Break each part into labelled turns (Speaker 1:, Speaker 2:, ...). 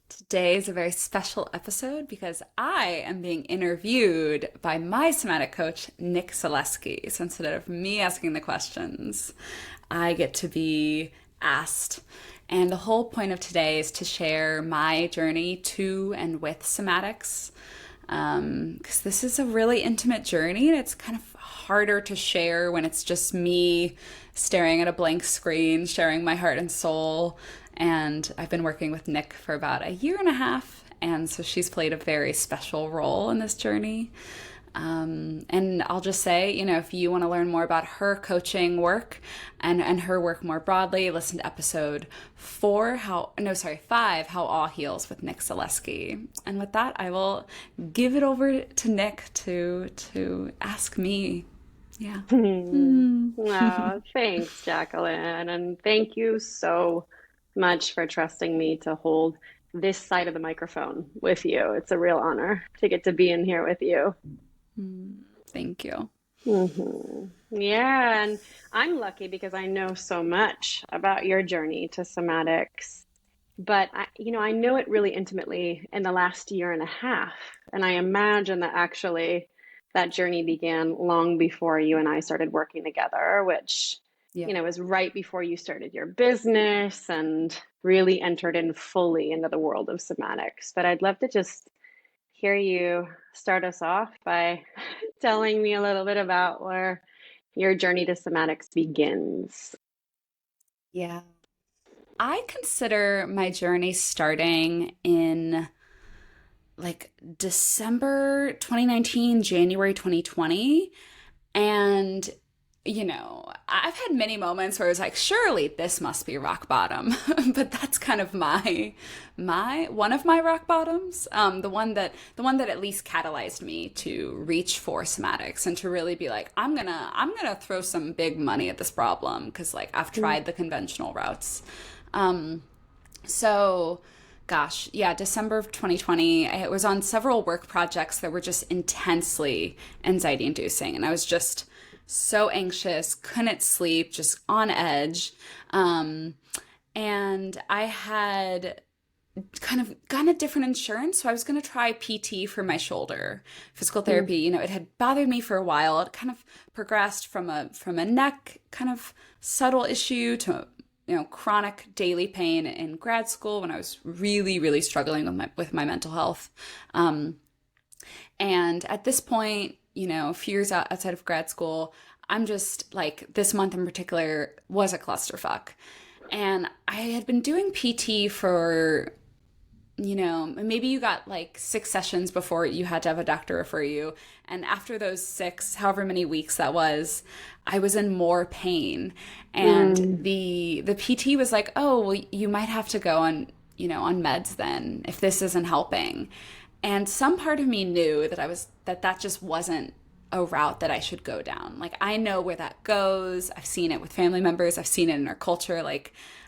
Speaker 1: Today is a very special episode because I am being interviewed by my somatic coach, Nik Zaleski. So instead of me asking the questions, I get to be asked. And the whole point of today is to share my journey to and with somatics. Because this is a really intimate journey and it's kind of harder to share when it's just me staring at a blank screen, sharing my heart and soul. And I've been working with Nik for about a year and a half, and so she's played a very special role in this journey. And I'll just say, if you want to learn more about her coaching work and her work more broadly, listen to episode 5, How All Heals with Nik Zaleski. And with that, I will give it over to Nik to ask me. Yeah.
Speaker 2: Oh, thanks, Jaclyn. And thank you so much for trusting me to hold this side of the microphone with you. It's a real honor to get to be in here with you.
Speaker 1: Thank you.
Speaker 2: Yeah, and I'm lucky because I know so much about your journey to somatics. But I know it really intimately in the last year and a half. And I imagine that actually that journey began long before you and I started working together, which
Speaker 1: Yeah.
Speaker 2: was right before you started your business and really entered in fully into the world of somatics. But I'd love to just hear you start us off by telling me a little bit about where your journey to somatics begins.
Speaker 1: Yeah. I consider my journey starting in December 2019, January 2020. And, I've had many moments where I was like, surely this must be rock bottom. But that's kind of my one of my rock bottoms. The one that at least catalyzed me to reach for somatics and to really be like, I'm gonna throw some big money at this problem because I've tried the conventional routes. So gosh, yeah, December of 2020, I was on several work projects that were just intensely anxiety inducing. And I was just so anxious, couldn't sleep, just on edge. And I had kind of gotten a different insurance. So I was going to try PT for my shoulder, physical therapy. It had bothered me for a while. It kind of progressed from a neck kind of subtle issue to chronic daily pain in grad school when I was really, really struggling with my mental health. And at this point, a few years outside of grad school, I'm just this month in particular was a clusterfuck. And I had been doing PT for, maybe you got 6 sessions before you had to have a doctor refer you. And after those 6, however many weeks that was, I was in more pain. And the PT was like, oh, well, you might have to go on meds then if this isn't helping. And some part of me knew that that just wasn't a route that I should go down. I know where that goes. I've seen it with family members. I've seen it in our culture.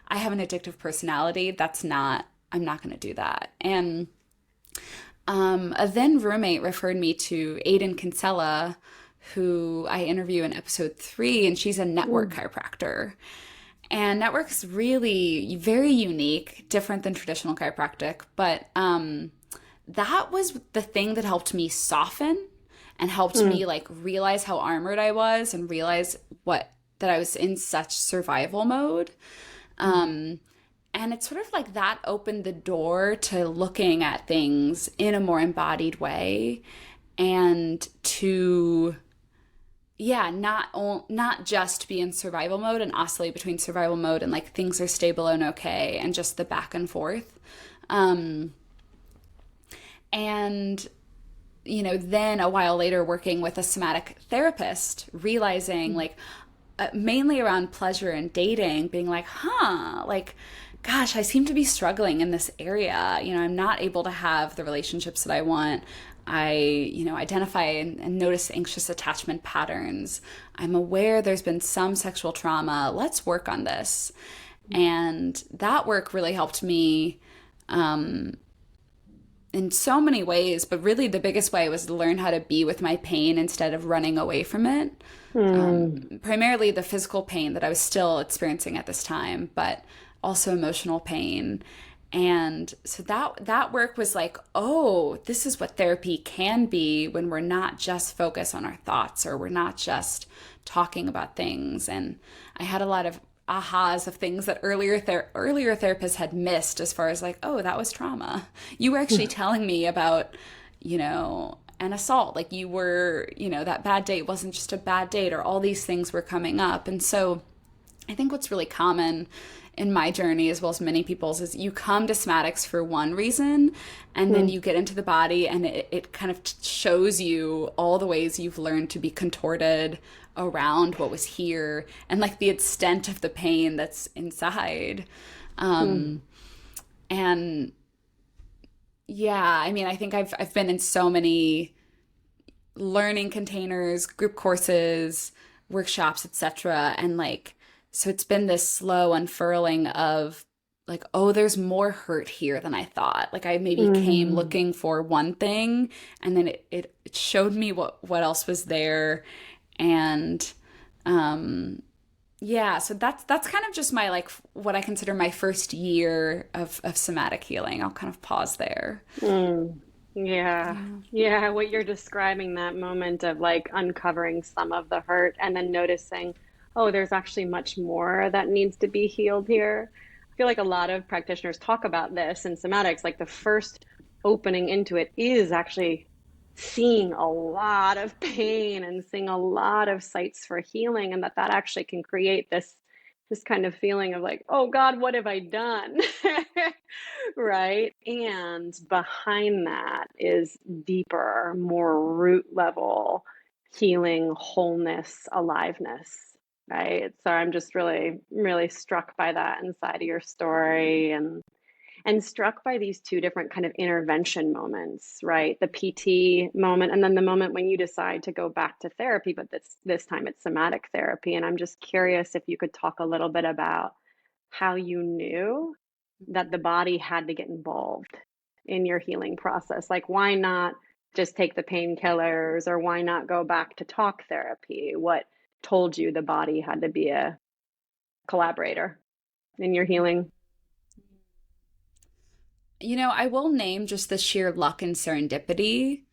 Speaker 1: I have an addictive personality. I'm not going to do that. And a then roommate referred me to Aiden Kinsella, who I interview in episode 3, and she's a network chiropractor. And network's really very unique, different than traditional chiropractic, but that was the thing that helped me soften and helped me realize how armored I was and realize that I was in such survival mode. And it's sort of that opened the door to looking at things in a more embodied way and to, not just be in survival mode and oscillate between survival mode and things are stable and okay and just the back and forth. And, then a while later working with a somatic therapist, realizing mainly around pleasure and dating, being gosh, I seem to be struggling in this area. I'm not able to have the relationships that I want. I, identify and notice anxious attachment patterns. I'm aware there's been some sexual trauma. Let's work on this. And that work really helped me in so many ways, but really the biggest way was to learn how to be with my pain instead of running away from it. Primarily the physical pain that I was still experiencing at this time, but also emotional pain. And so that work was like, oh, this is what therapy can be when we're not just focused on our thoughts, or we're not just talking about things. And I had a lot of ahas of things that earlier therapists had missed, as far as like, oh, that was trauma. You were actually telling me about, an assault. Like, you were, that bad date wasn't just a bad date, or all these things were coming up. And so I think what's really common in my journey, as well as many people's, is you come to somatics for one reason, and then you get into the body, and it kind of shows you all the ways you've learned to be contorted around what was here, and like the extent of the pain that's inside. And yeah, I mean, I think I've been in so many learning containers, group courses, workshops, etc., and like, so it's been this slow unfurling of like, oh, there's more hurt here than I thought. Like, I maybe came looking for one thing, and then it showed me what else was there. And yeah, so that's kind of just my, like, what I consider my first year of somatic healing. I'll kind of pause there.
Speaker 2: Yeah, what you're describing, that moment of like uncovering some of the hurt and then noticing, oh, there's actually much more that needs to be healed here. I feel like a lot of practitioners talk about this in somatics, like the first opening into it is actually seeing a lot of pain and seeing a lot of sites for healing, and that actually can create this kind of feeling of like, oh God, what have I done? Right? And behind that is deeper, more root level healing, wholeness, aliveness. Right. So I'm just really, really struck by that inside of your story, and struck by these two different kind of intervention moments, right? The PT moment, and then the moment when you decide to go back to therapy, but this time it's somatic therapy. And I'm just curious if you could talk a little bit about how you knew that the body had to get involved in your healing process. Like, why not just take the painkillers, or why not go back to talk therapy? What told you the body had to be a collaborator in your healing?
Speaker 1: I will name just the sheer luck and serendipity.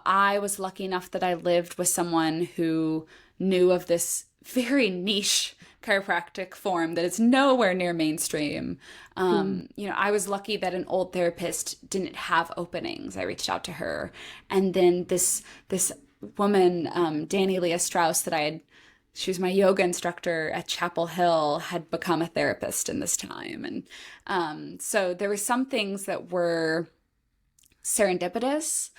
Speaker 1: I was lucky enough that I lived with someone who knew of this very niche chiropractic form that is nowhere near mainstream. I was lucky that an old therapist didn't have openings. I reached out to her. And then this woman, Dani Leah Strauss, she was my yoga instructor at Chapel Hill, had become a therapist in this time. And so there were some things that were serendipitous.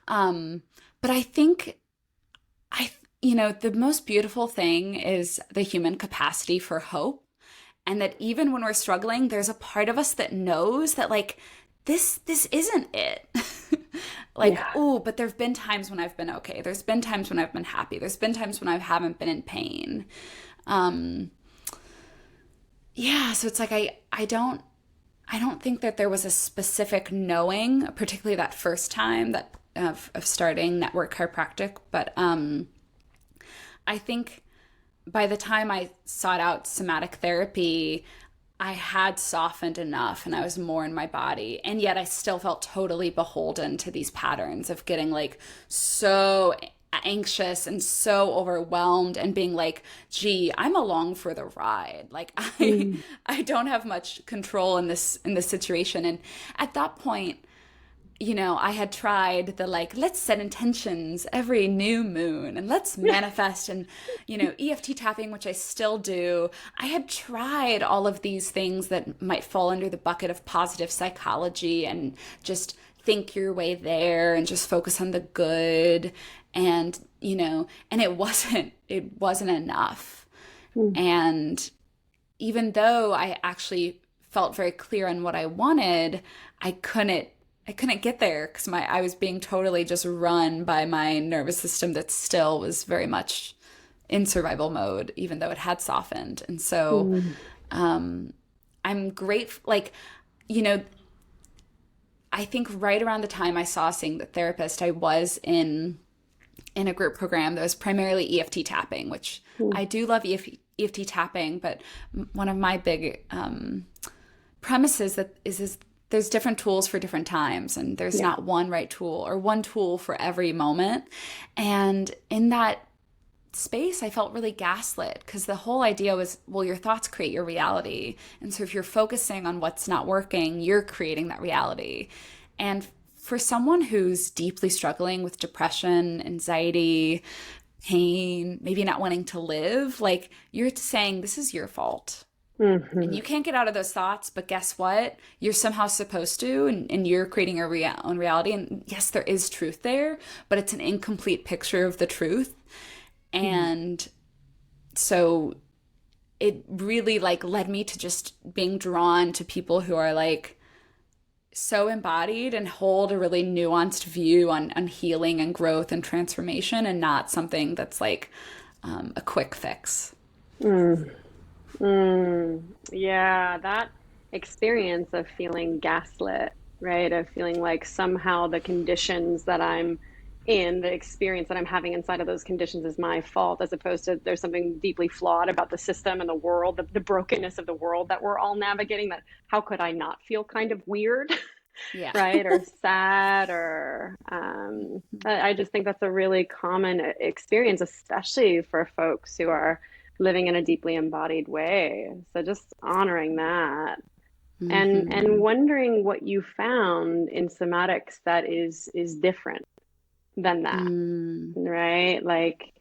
Speaker 1: But I think the most beautiful thing is the human capacity for hope. And that even when we're struggling, there's a part of us that knows that, like, this isn't it. Like, oh, but there've been times when I've been okay. There's been times when I've been happy. There's been times when I haven't been in pain. Yeah, so it's like I don't think that there was a specific knowing, particularly that first time that of starting network chiropractic, but I think by the time I sought out somatic therapy, I had softened enough and I was more in my body. And yet I still felt totally beholden to these patterns of getting like so anxious and so overwhelmed and being like, gee, I'm along for the ride. Like I don't have much control in this situation. And at that point, I had tried the like, let's set intentions every new moon and let's manifest and, EFT tapping, which I still do. I had tried all of these things that might fall under the bucket of positive psychology and just think your way there and just focus on the good. And, and it wasn't enough. And even though I actually felt very clear on what I wanted, I couldn't get there because I was being totally just run by my nervous system that still was very much in survival mode, even though it had softened. And so I'm grateful. Like, I think right around the time I saw seeing the therapist, I was in a group program that was primarily EFT tapping, which I do love EFT tapping, but one of my big premise is there's different tools for different times, and there's not one right tool or one tool for every moment. And in that space, I felt really gaslit, because the whole idea was, well, your thoughts create your reality. And so if you're focusing on what's not working, you're creating that reality. And for someone who's deeply struggling with depression, anxiety, pain, maybe not wanting to live, like, you're saying this is your fault. And you can't get out of those thoughts, but guess what? You're somehow supposed to, and you're creating your own reality. And yes, there is truth there, but it's an incomplete picture of the truth. And so it really like led me to just being drawn to people who are like so embodied and hold a really nuanced view on healing and growth and transformation, and not something that's like a quick fix.
Speaker 2: Yeah, that experience of feeling gaslit, right? Of feeling like somehow the conditions that I'm in, the experience that I'm having inside of those conditions is my fault, as opposed to there's something deeply flawed about the system and the world, the brokenness of the world that we're all navigating, that how could I not feel kind of weird,
Speaker 1: Yeah.
Speaker 2: right? Or sad, or I just think that's a really common experience, especially for folks who are living in a deeply embodied way. So just honoring that, and wondering what you found in somatics that is different than that, right? Like,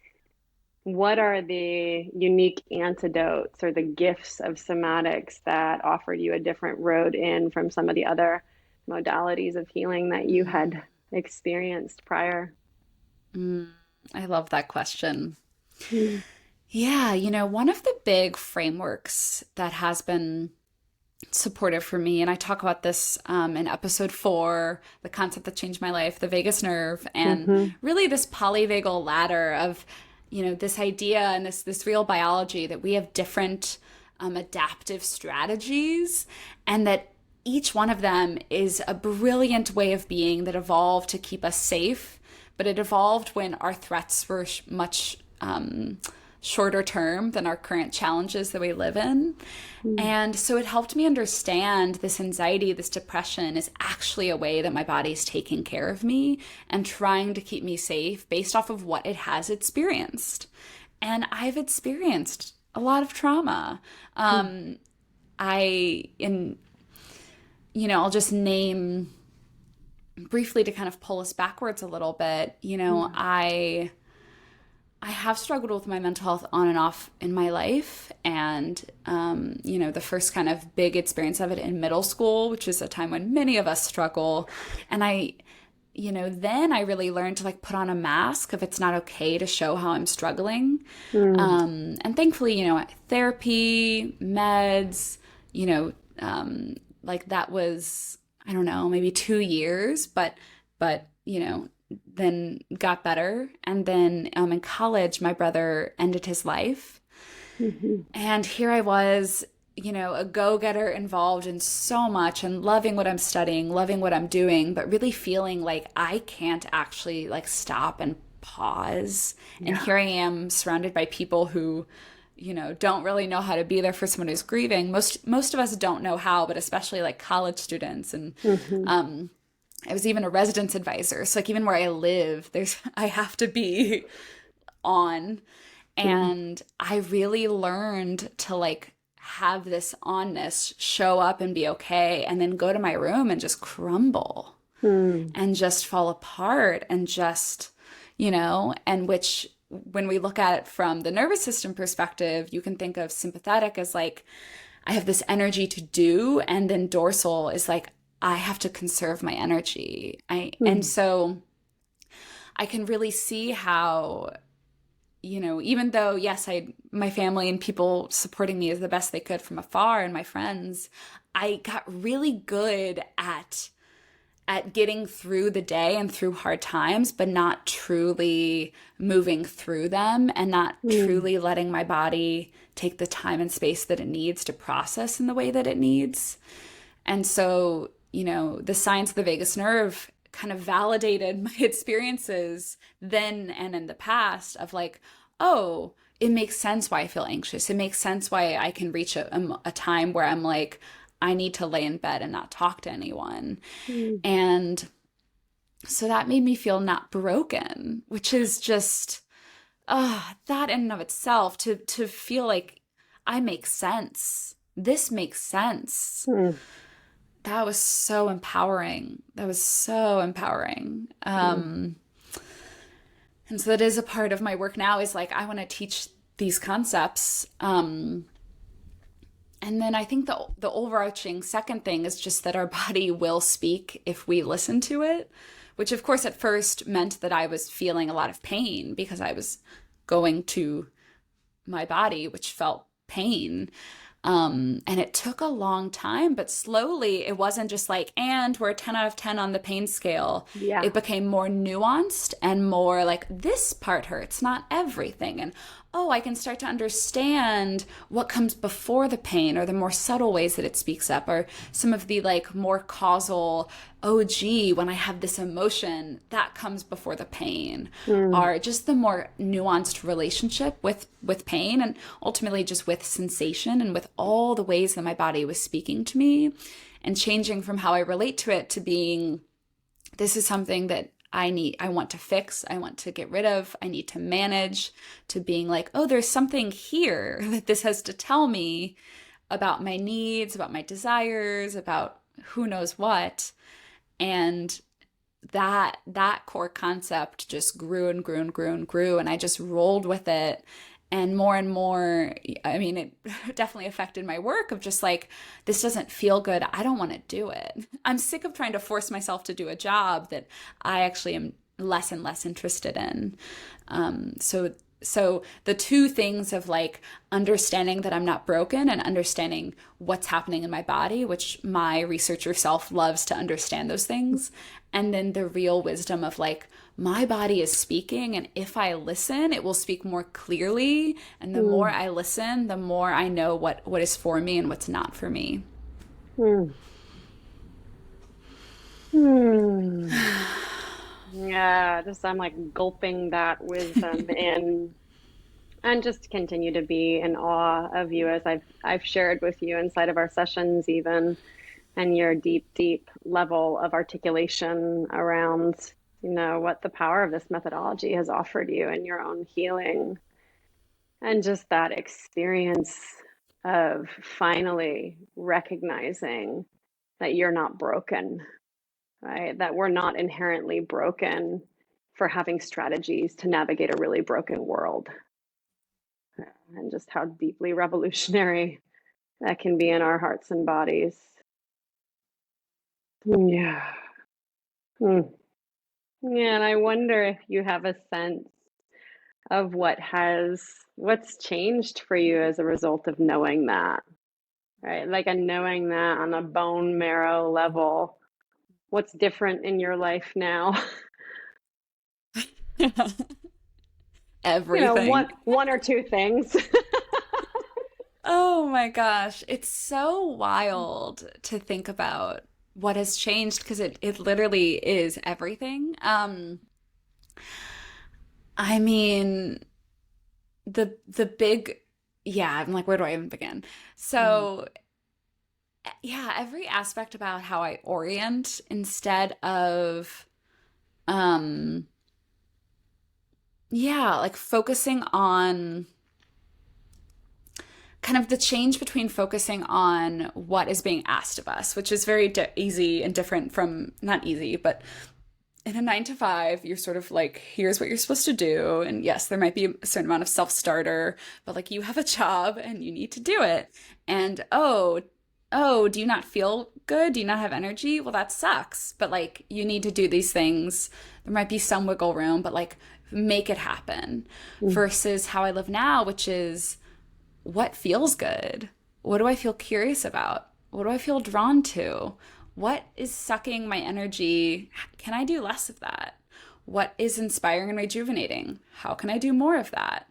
Speaker 2: what are the unique antidotes or the gifts of somatics that offered you a different road in from some of the other modalities of healing that you had experienced prior?
Speaker 1: I love that question. Yeah, one of the big frameworks that has been supportive for me, and I talk about this in episode 4, the concept that changed my life, the vagus nerve, and really this polyvagal ladder of, this idea and this real biology that we have different adaptive strategies, and that each one of them is a brilliant way of being that evolved to keep us safe, but it evolved when our threats were much shorter term than our current challenges that we live in. And so it helped me understand this anxiety, this depression is actually a way that my body's taking care of me and trying to keep me safe based off of what it has experienced. And I've experienced a lot of trauma. I'll just name briefly to kind of pull us backwards a little bit. I have struggled with my mental health on and off in my life. And, the first kind of big experience of it in middle school, which is a time when many of us struggle. And then I really learned to like put on a mask if it's not okay to show how I'm struggling. And thankfully, therapy, meds, like that was, I don't know, maybe 2 years, but then got better. And then in college, my brother ended his life. And here I was, a go-getter involved in so much and loving what I'm studying, loving what I'm doing, but really feeling like I can't actually like stop and pause. And here I am surrounded by people who, don't really know how to be there for someone who's grieving. Most of us don't know how, but especially like college students. And I was even a residence advisor. So like even where I live, I have to be on. And I really learned to like have this onness, show up and be okay, and then go to my room and just crumble and just fall apart and just, and which when we look at it from the nervous system perspective, you can think of sympathetic as like, I have this energy to do, and then dorsal is like, I have to conserve my energy. And so I can really see how, even though, yes, my family and people supporting me as the best they could from afar, and my friends, I got really good at getting through the day and through hard times, but not truly moving through them and not truly letting my body take the time and space that it needs to process in the way that it needs. And so, the science of the vagus nerve kind of validated my experiences then and in the past of like, oh, it makes sense why I feel anxious. It makes sense why I can reach a time where I'm like, I need to lay in bed and not talk to anyone.
Speaker 2: Mm.
Speaker 1: And so that made me feel not broken, which is just, that in and of itself, to feel like I make sense. This makes sense.
Speaker 2: Mm.
Speaker 1: That was so empowering. That was so empowering. And so that is a part of my work now, is like, I want to teach these concepts. And then I think the overarching second thing is just that our body will speak if we listen to it, which of course at first meant that I was feeling a lot of pain because I was going to my body, which felt pain. And it took a long time, but slowly it wasn't just like, and we're a 10 out of 10 on the pain scale.
Speaker 2: Yeah.
Speaker 1: It became more nuanced and more like, this part hurts, not everything. And oh, I can start to understand what comes before the pain, or the more subtle ways that it speaks up, or some of the like more causal, oh gee, when I have this emotion that comes before the pain, or just the more nuanced relationship with pain, and ultimately just with sensation and with all the ways that my body was speaking to me, and changing from how I relate to it to being, this is something that I want to fix, I want to get rid of, I need to manage, to being like, oh, there's something here that this has to tell me about my needs, about my desires, about who knows what. And that core concept just grew and grew and grew and grew, and I just rolled with it. And more, I mean, it definitely affected my work of just like, this doesn't feel good. I don't want to do it. I'm sick of trying to force myself to do a job that I actually am less and less interested in. So the two things of like understanding that I'm not broken and understanding what's happening in my body, which my researcher self loves to understand those things. And then the real wisdom of like, my body is speaking, and if I listen, it will speak more clearly. And the more I listen, the more I know what is for me and what's not for me.
Speaker 2: Yeah, just I'm like gulping that wisdom in, and just continue to be in awe of you, as I've shared with you inside of our sessions even, and your deep level of articulation around, you know, what the power of this methodology has offered you in your own healing. And just that experience of finally recognizing that you're not broken, right? That we're not inherently broken for having strategies to navigate a really broken world. And just how deeply revolutionary that can be in our hearts and bodies. Yeah. Yeah, and I wonder if you have a sense of what's changed for you as a result of knowing that, right? Like a knowing that on a bone marrow level. What's different in your life now?
Speaker 1: Everything.
Speaker 2: You know, one or two things.
Speaker 1: Oh my gosh. It's so wild to think about what has changed, because it literally is everything. I mean, the big, yeah, I'm like, where do I even begin? So yeah, every aspect about how I orient, instead of yeah, like focusing on kind of the change between focusing on what is being asked of us, which is very easy and different from, not easy, but in a 9 to 5, you're sort of like, here's what you're supposed to do. And yes, there might be a certain amount of self-starter, but like, you have a job and you need to do it. And oh, do you not feel good? Do you not have energy? Well, that sucks. But like, you need to do these things. There might be some wiggle room, but like, make it happen. Versus how I live now, which is, what feels good? What do I feel curious about? What do I feel drawn to? What is sucking my energy? Can I do less of that? What is inspiring and rejuvenating? How can I do more of that?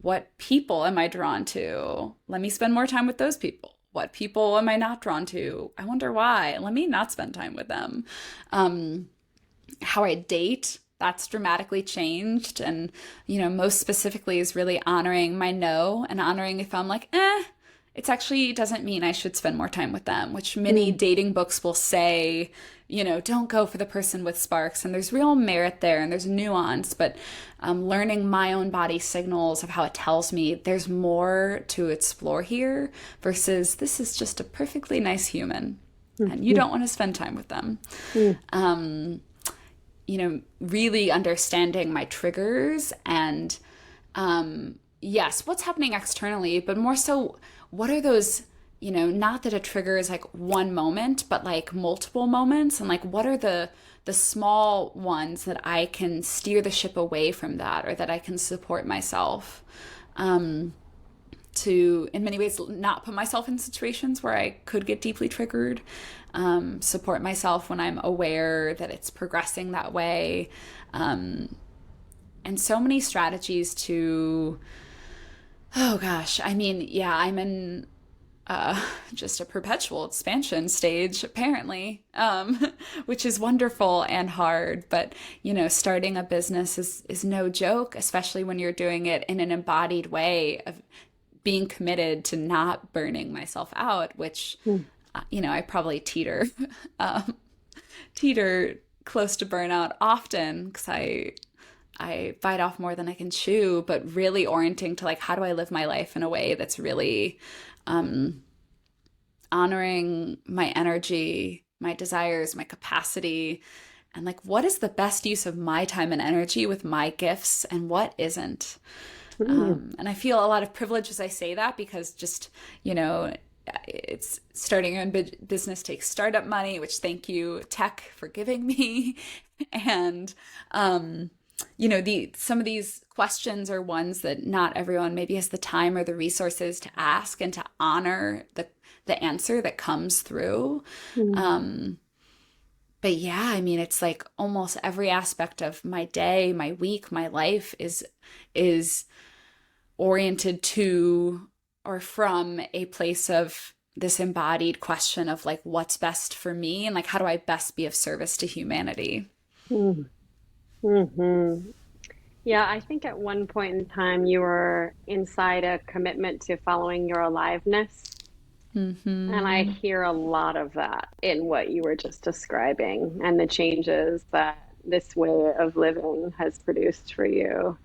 Speaker 1: What people am I drawn to? Let me spend more time with those people. What people am I not drawn to? I wonder why. Let me not spend time with them. How I date, that's dramatically changed. And, you know, most specifically is really honoring my no, and honoring if I'm like, it's actually doesn't mean I should spend more time with them, which many dating books will say, don't go for the person with sparks. And there's real merit there and there's nuance, but learning my own body signals of how it tells me there's more to explore here versus this is just a perfectly nice human and you don't want to spend time with them. Really understanding my triggers and, yes, what's happening externally, but more so, what are those, not that a trigger is like one moment, but like multiple moments. And like, what are the small ones that I can steer the ship away from that, or that I can support myself, to, in many ways, not put myself in situations where I could get deeply triggered, support myself when I'm aware that it's progressing that way. And so many strategies to, oh gosh, I mean, yeah, I'm in just a perpetual expansion stage, apparently, which is wonderful and hard. But, starting a business is no joke, especially when you're doing it in an embodied way of being committed to not burning myself out, which, I probably teeter close to burnout often because I bite off more than I can chew, but really orienting to like, how do I live my life in a way that's really honoring my energy, my desires, my capacity, and like, what is the best use of my time and energy with my gifts and what isn't? And I feel a lot of privilege as I say that because just, it's starting your own business takes startup money, which thank you, tech, for giving me. And, some of these questions are ones that not everyone maybe has the time or the resources to ask and to honor the answer that comes through. But yeah, I mean, it's like almost every aspect of my day, my week, my life is oriented to or from a place of this embodied question of like, what's best for me and like, how do I best be of service to humanity?
Speaker 2: Yeah, I think at one point in time you were inside a commitment to following your aliveness. And I hear a lot of that in what you were just describing and the changes that this way of living has produced for you.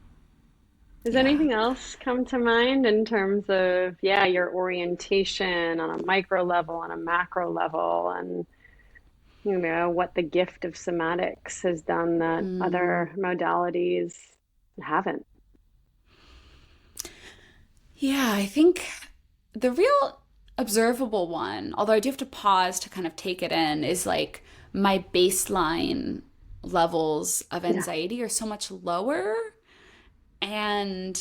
Speaker 2: Does anything else come to mind in terms of, your orientation on a micro level, on a macro level, and, what the gift of somatics has done that other modalities haven't?
Speaker 1: Yeah, I think the real observable one, although I do have to pause to kind of take it in, is like my baseline levels of anxiety are so much lower. And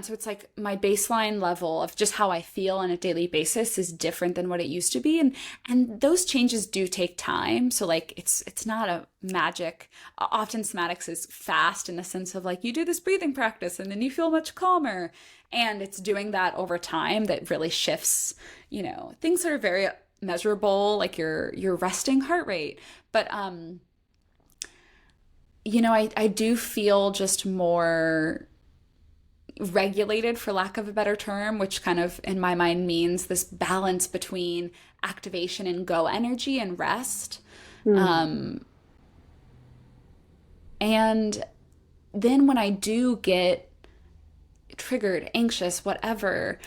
Speaker 1: so it's like my baseline level of just how I feel on a daily basis is different than what it used to be. And those changes do take time. So like it's not a magic. Often somatics is fast in the sense of like you do this breathing practice and then you feel much calmer. And it's doing that over time that really shifts, things that are very measurable, like your resting heart rate. But I do feel just more regulated, for lack of a better term, which kind of in my mind means this balance between activation and go energy and rest. And then when I do get triggered, anxious, whatever,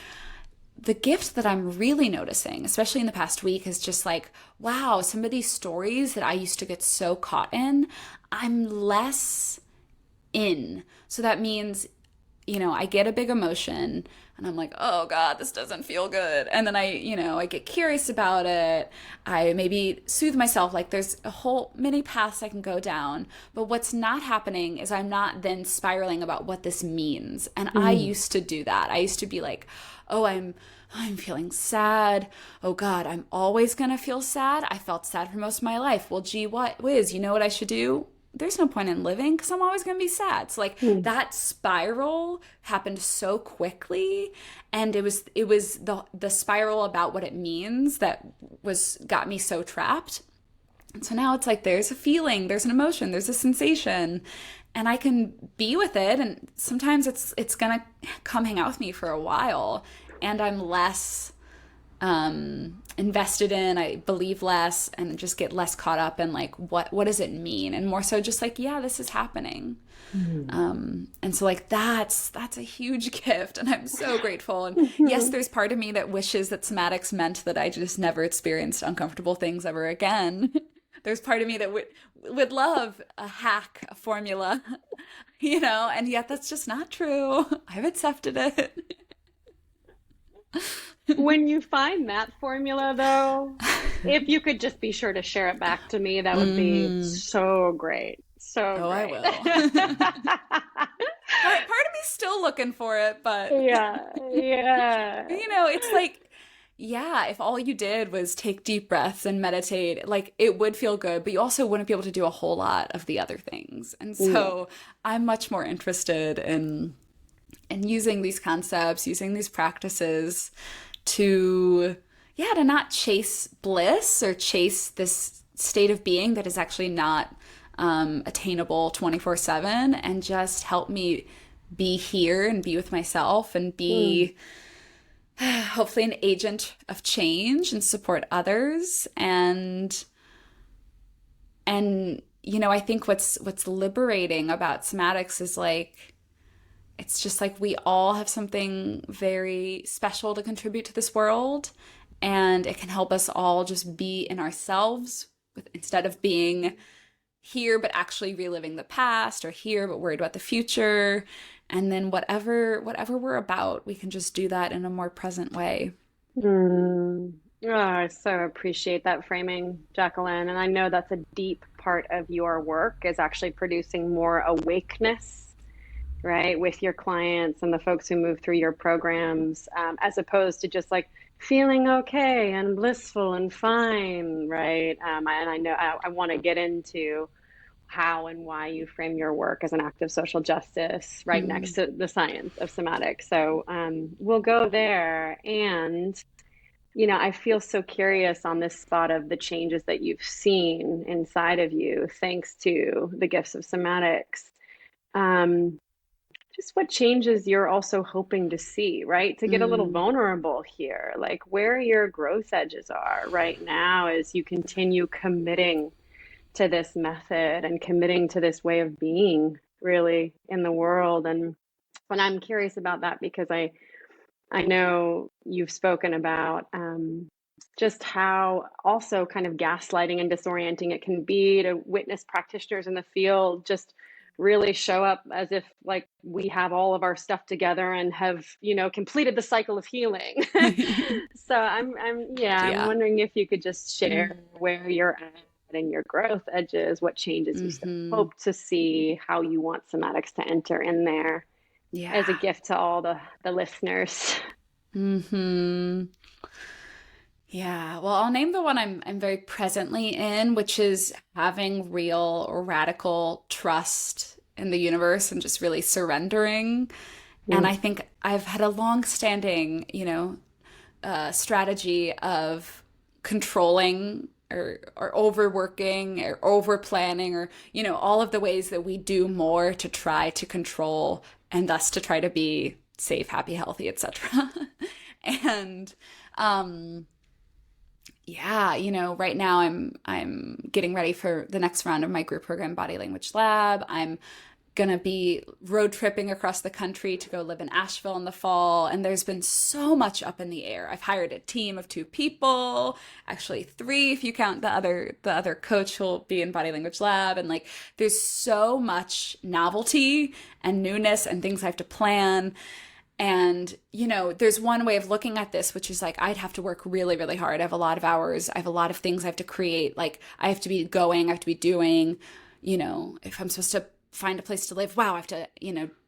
Speaker 1: the gift that I'm really noticing, especially in the past week, is just like, wow, some of these stories that I used to get so caught in, I'm less in. So that means, I get a big emotion and I'm like, oh God, this doesn't feel good. And then I get curious about it. I maybe soothe myself, like there's a whole many paths I can go down. But what's not happening is I'm not then spiraling about what this means. And I used to do that. I used to be like, oh, I'm feeling sad. Oh God, I'm always going to feel sad. I felt sad for most of my life. Well, gee, what whiz, you know what I should do? There's no point in living because I'm always going to be sad. So like that spiral happened so quickly, and it was the spiral about what it means that got me so trapped. And so now it's like there's a feeling, there's an emotion, there's a sensation, and I can be with it. And sometimes it's going to come hang out with me for a while. and I'm less invested in, I believe less, and just get less caught up in like what does it mean, and more so just like, yeah, this is happening. And so like that's a huge gift, and I'm so grateful. And yes, there's part of me that wishes that somatics meant that I just never experienced uncomfortable things ever again. There's part of me that would love a hack, a formula, and yet that's just not true. I've accepted it.
Speaker 2: When you find that formula, though, if you could just be sure to share it back to me, that would be so great. So
Speaker 1: I
Speaker 2: great.
Speaker 1: will. Part of me's still looking for it, but
Speaker 2: Yeah.
Speaker 1: it's like, yeah, if all you did was take deep breaths and meditate, like it would feel good, but you also wouldn't be able to do a whole lot of the other things. And so I'm much more interested in using these concepts, using these practices to not chase bliss or chase this state of being that is actually not attainable 24/7, and just help me be here and be with myself and be hopefully an agent of change and support others. And I think what's liberating about somatics is like, it's just like we all have something very special to contribute to this world, and it can help us all just be in ourselves instead of being here but actually reliving the past, or here but worried about the future. And then whatever we're about, we can just do that in a more present way.
Speaker 2: Oh, I so appreciate that framing, Jaclyn. And I know that's a deep part of your work, is actually producing more awakeness, right, with your clients and the folks who move through your programs, as opposed to just like feeling okay and blissful and fine, right? And I know I want to get into how and why you frame your work as an act of social justice right next to the science of somatics. So we'll go there. And, I feel so curious on this spot of the changes that you've seen inside of you, thanks to the gifts of somatics. Just what changes you're also hoping to see, right? To get a little vulnerable here, like where your growth edges are right now as you continue committing to this method and committing to this way of being really in the world. And I'm curious about that because I know you've spoken about just how also kind of gaslighting and disorienting it can be to witness practitioners in the field just really show up as if like we have all of our stuff together and have, completed the cycle of healing. So I'm wondering if you could just share where you're at in your growth edges, what changes you still hope to see, how you want somatics to enter in there as a gift to all the listeners.
Speaker 1: Yeah, well, I'll name the one I'm very presently in, which is having real or radical trust in the universe and just really surrendering. And I think I've had a long-standing, strategy of controlling or overworking or over planning, or all of the ways that we do more to try to control and thus to try to be safe, happy, healthy, etc. And right now I'm getting ready for the next round of my group program, Body Language Lab. I'm gonna be road tripping across the country to go live in Asheville in the fall, and there's been so much up in the air. I've hired a team of 2 people, actually 3 if you count the other coach who'll be in Body Language Lab, and like there's so much novelty and newness and things I have to plan. And, there's one way of looking at this, which is like, I'd have to work really, really hard. I have a lot of hours. I have a lot of things I have to create. Like, I have to be going, I have to be doing, if I'm supposed to find a place to live, wow, I have to,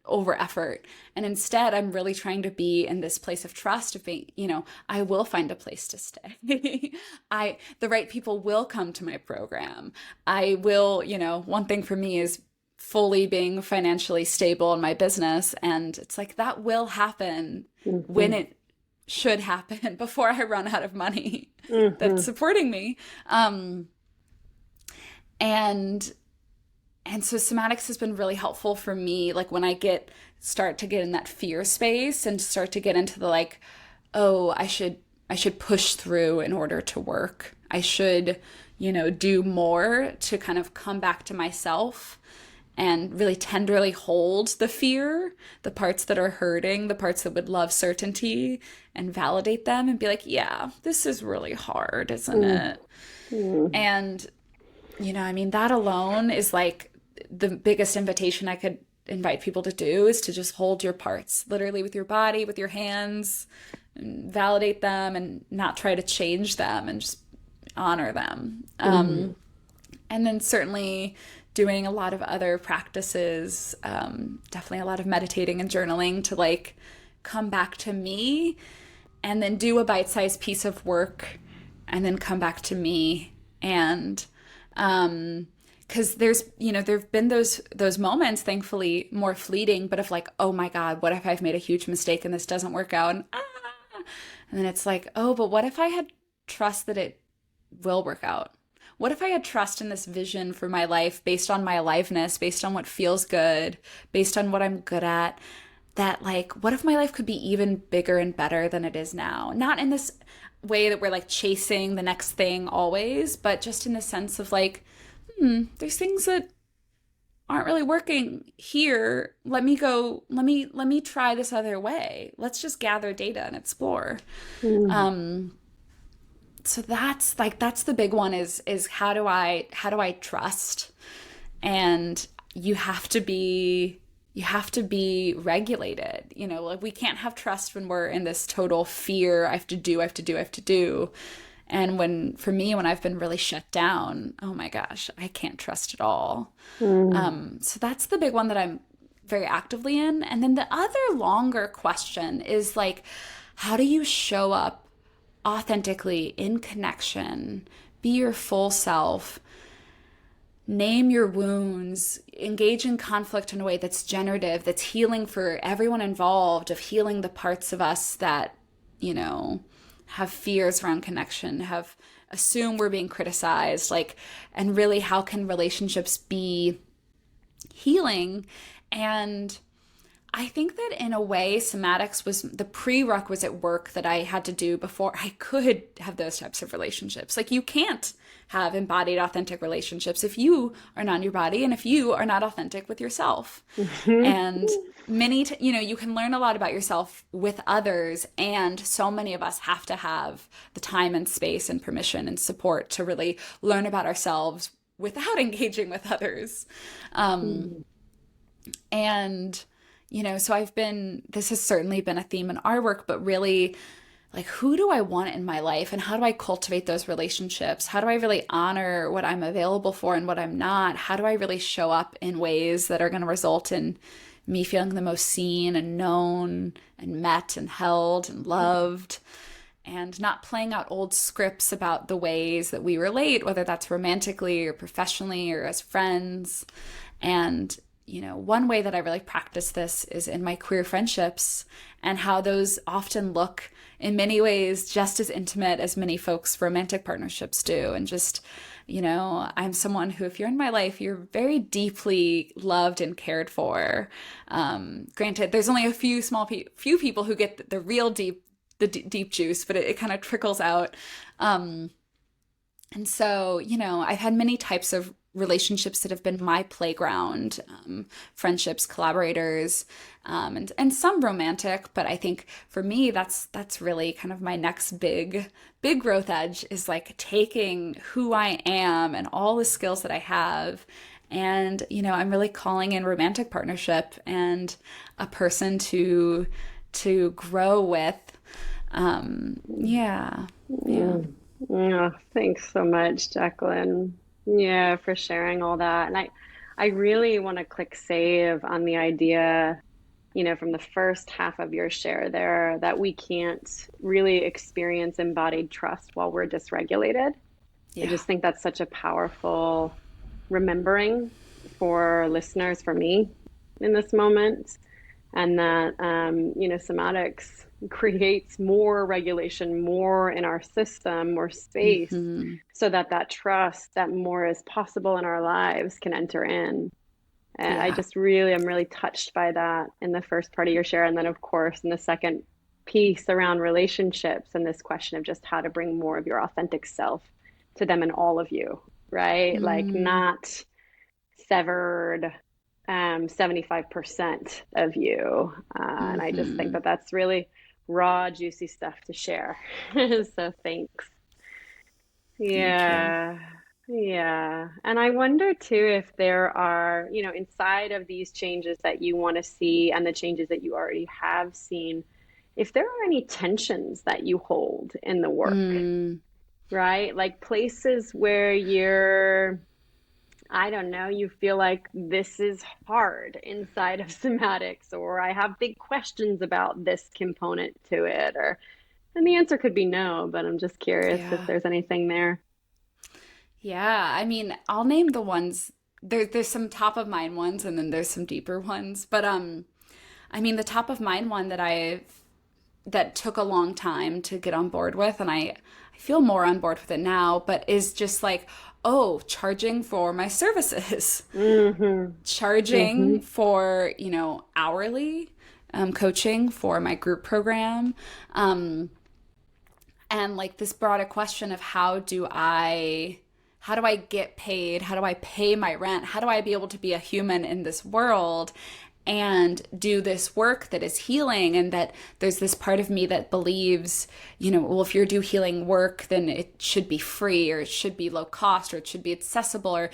Speaker 1: over effort. And instead, I'm really trying to be in this place of trust of being, I will find a place to stay. The right people will come to my program. I will, one thing for me is fully being financially stable in my business. And it's like, that will happen when it should happen, before I run out of money that's supporting me. And so somatics has been really helpful for me. Like when I start to get in that fear space and start to get into the like, oh, I should push through in order to work. I should, do more to kind of come back to myself and really tenderly hold the fear, the parts that are hurting, the parts that would love certainty, and validate them and be like, yeah, this is really hard, isn't it?
Speaker 2: Mm.
Speaker 1: And, I mean, that alone is like the biggest invitation I could invite people to do is to just hold your parts, literally with your body, with your hands, and validate them and not try to change them and just honor them. And then certainly doing a lot of other practices, definitely a lot of meditating and journaling to like come back to me and then do a bite-sized piece of work and then come back to me. And because there's, there've been those moments, thankfully more fleeting, but of like, oh my God, what if I've made a huge mistake and this doesn't work out? And then it's like, oh, but what if I had trust that it will work out? What if I had trust in this vision for my life based on my aliveness, based on what feels good, based on what I'm good at? That like, what if my life could be even bigger and better than it is now? Not in this way that we're like chasing the next thing always, but just in the sense of like, there's things that aren't really working here. Let me try this other way. Let's just gather data and explore. So that's the big one is how do I trust? And you have to be regulated. Like we can't have trust when we're in this total fear. I have to do. And for me, when I've been really shut down, oh my gosh, I can't trust at all. So that's the big one that I'm very actively in. And then the other longer question is like, how do you show up authentically in connection, be your full self, name your wounds, engage in conflict in a way that's generative, that's healing for everyone involved, of healing the parts of us that, have fears around connection, have assume we're being criticized, like, and really how can relationships be healing? And I think that in a way, somatics was the prerequisite work that I had to do before I could have those types of relationships. Like you can't have embodied, authentic relationships if you are not in your body and if you are not authentic with yourself. And you can learn a lot about yourself with others. And so many of us have to have the time and space and permission and support to really learn about ourselves without engaging with others. And so this has certainly been a theme in our work, but really like, who do I want in my life and how do I cultivate those relationships? How do I really honor what I'm available for and what I'm not? How do I really show up in ways that are going to result in me feeling the most seen and known and met and held and loved, and not playing out old scripts about the ways that we relate, whether that's romantically or professionally or as friends. And one way that I really practice this is in my queer friendships and how those often look in many ways just as intimate as many folks' romantic partnerships do. And just, I'm someone who, if you're in my life, you're very deeply loved and cared for. Granted, there's only a few people who get the real deep juice, but it kind of trickles out. And so, I've had many types of relationships that have been my playground, friendships, collaborators, and some romantic. But I think for me, that's really kind of my next big growth edge, is like taking who I am and all the skills that I have. And, I'm really calling in romantic partnership and a person to grow with. Yeah.
Speaker 2: Oh, thanks so much, Jaclyn. Yeah, for sharing all that. And I really want to click save on the idea, from the first half of your share there, that we can't really experience embodied trust while we're dysregulated. Yeah. I just think that's such a powerful remembering for listeners, for me in this moment. And that, somatics creates more regulation, more in our system, more space, so that trust, that more is possible in our lives, can enter in. And I'm really touched by that in the first part of your share. And then, of course, in the second piece around relationships and this question of just how to bring more of your authentic self to them and all of you, right? Like not severed 75% of you. And I just think that that's really raw, juicy stuff to share. So thanks.
Speaker 1: Thank you.
Speaker 2: Yeah. Yeah. And I wonder too if there are, inside of these changes that you want to see and the changes that you already have seen, if there are any tensions that you hold in the work, right? Like places where I don't know, you feel like this is hard inside of somatics, or I have big questions about this component to it, and the answer could be no, but I'm just curious if
Speaker 1: Yeah.
Speaker 2: there's anything there.
Speaker 1: Yeah. I mean, I'll name the ones. There's some top of mind ones and then there's some deeper ones. But I mean the top of mind one that took a long time to get on board with, and I feel more on board with it now, but is just like, oh, charging for my services. Charging for, hourly coaching for my group program. And like this brought a question of how do I get paid? How do I pay my rent? How do I be able to be a human in this world and do this work that is healing? And that there's this part of me that believes, well, if you do healing work, then it should be free, or it should be low cost, or it should be accessible, or,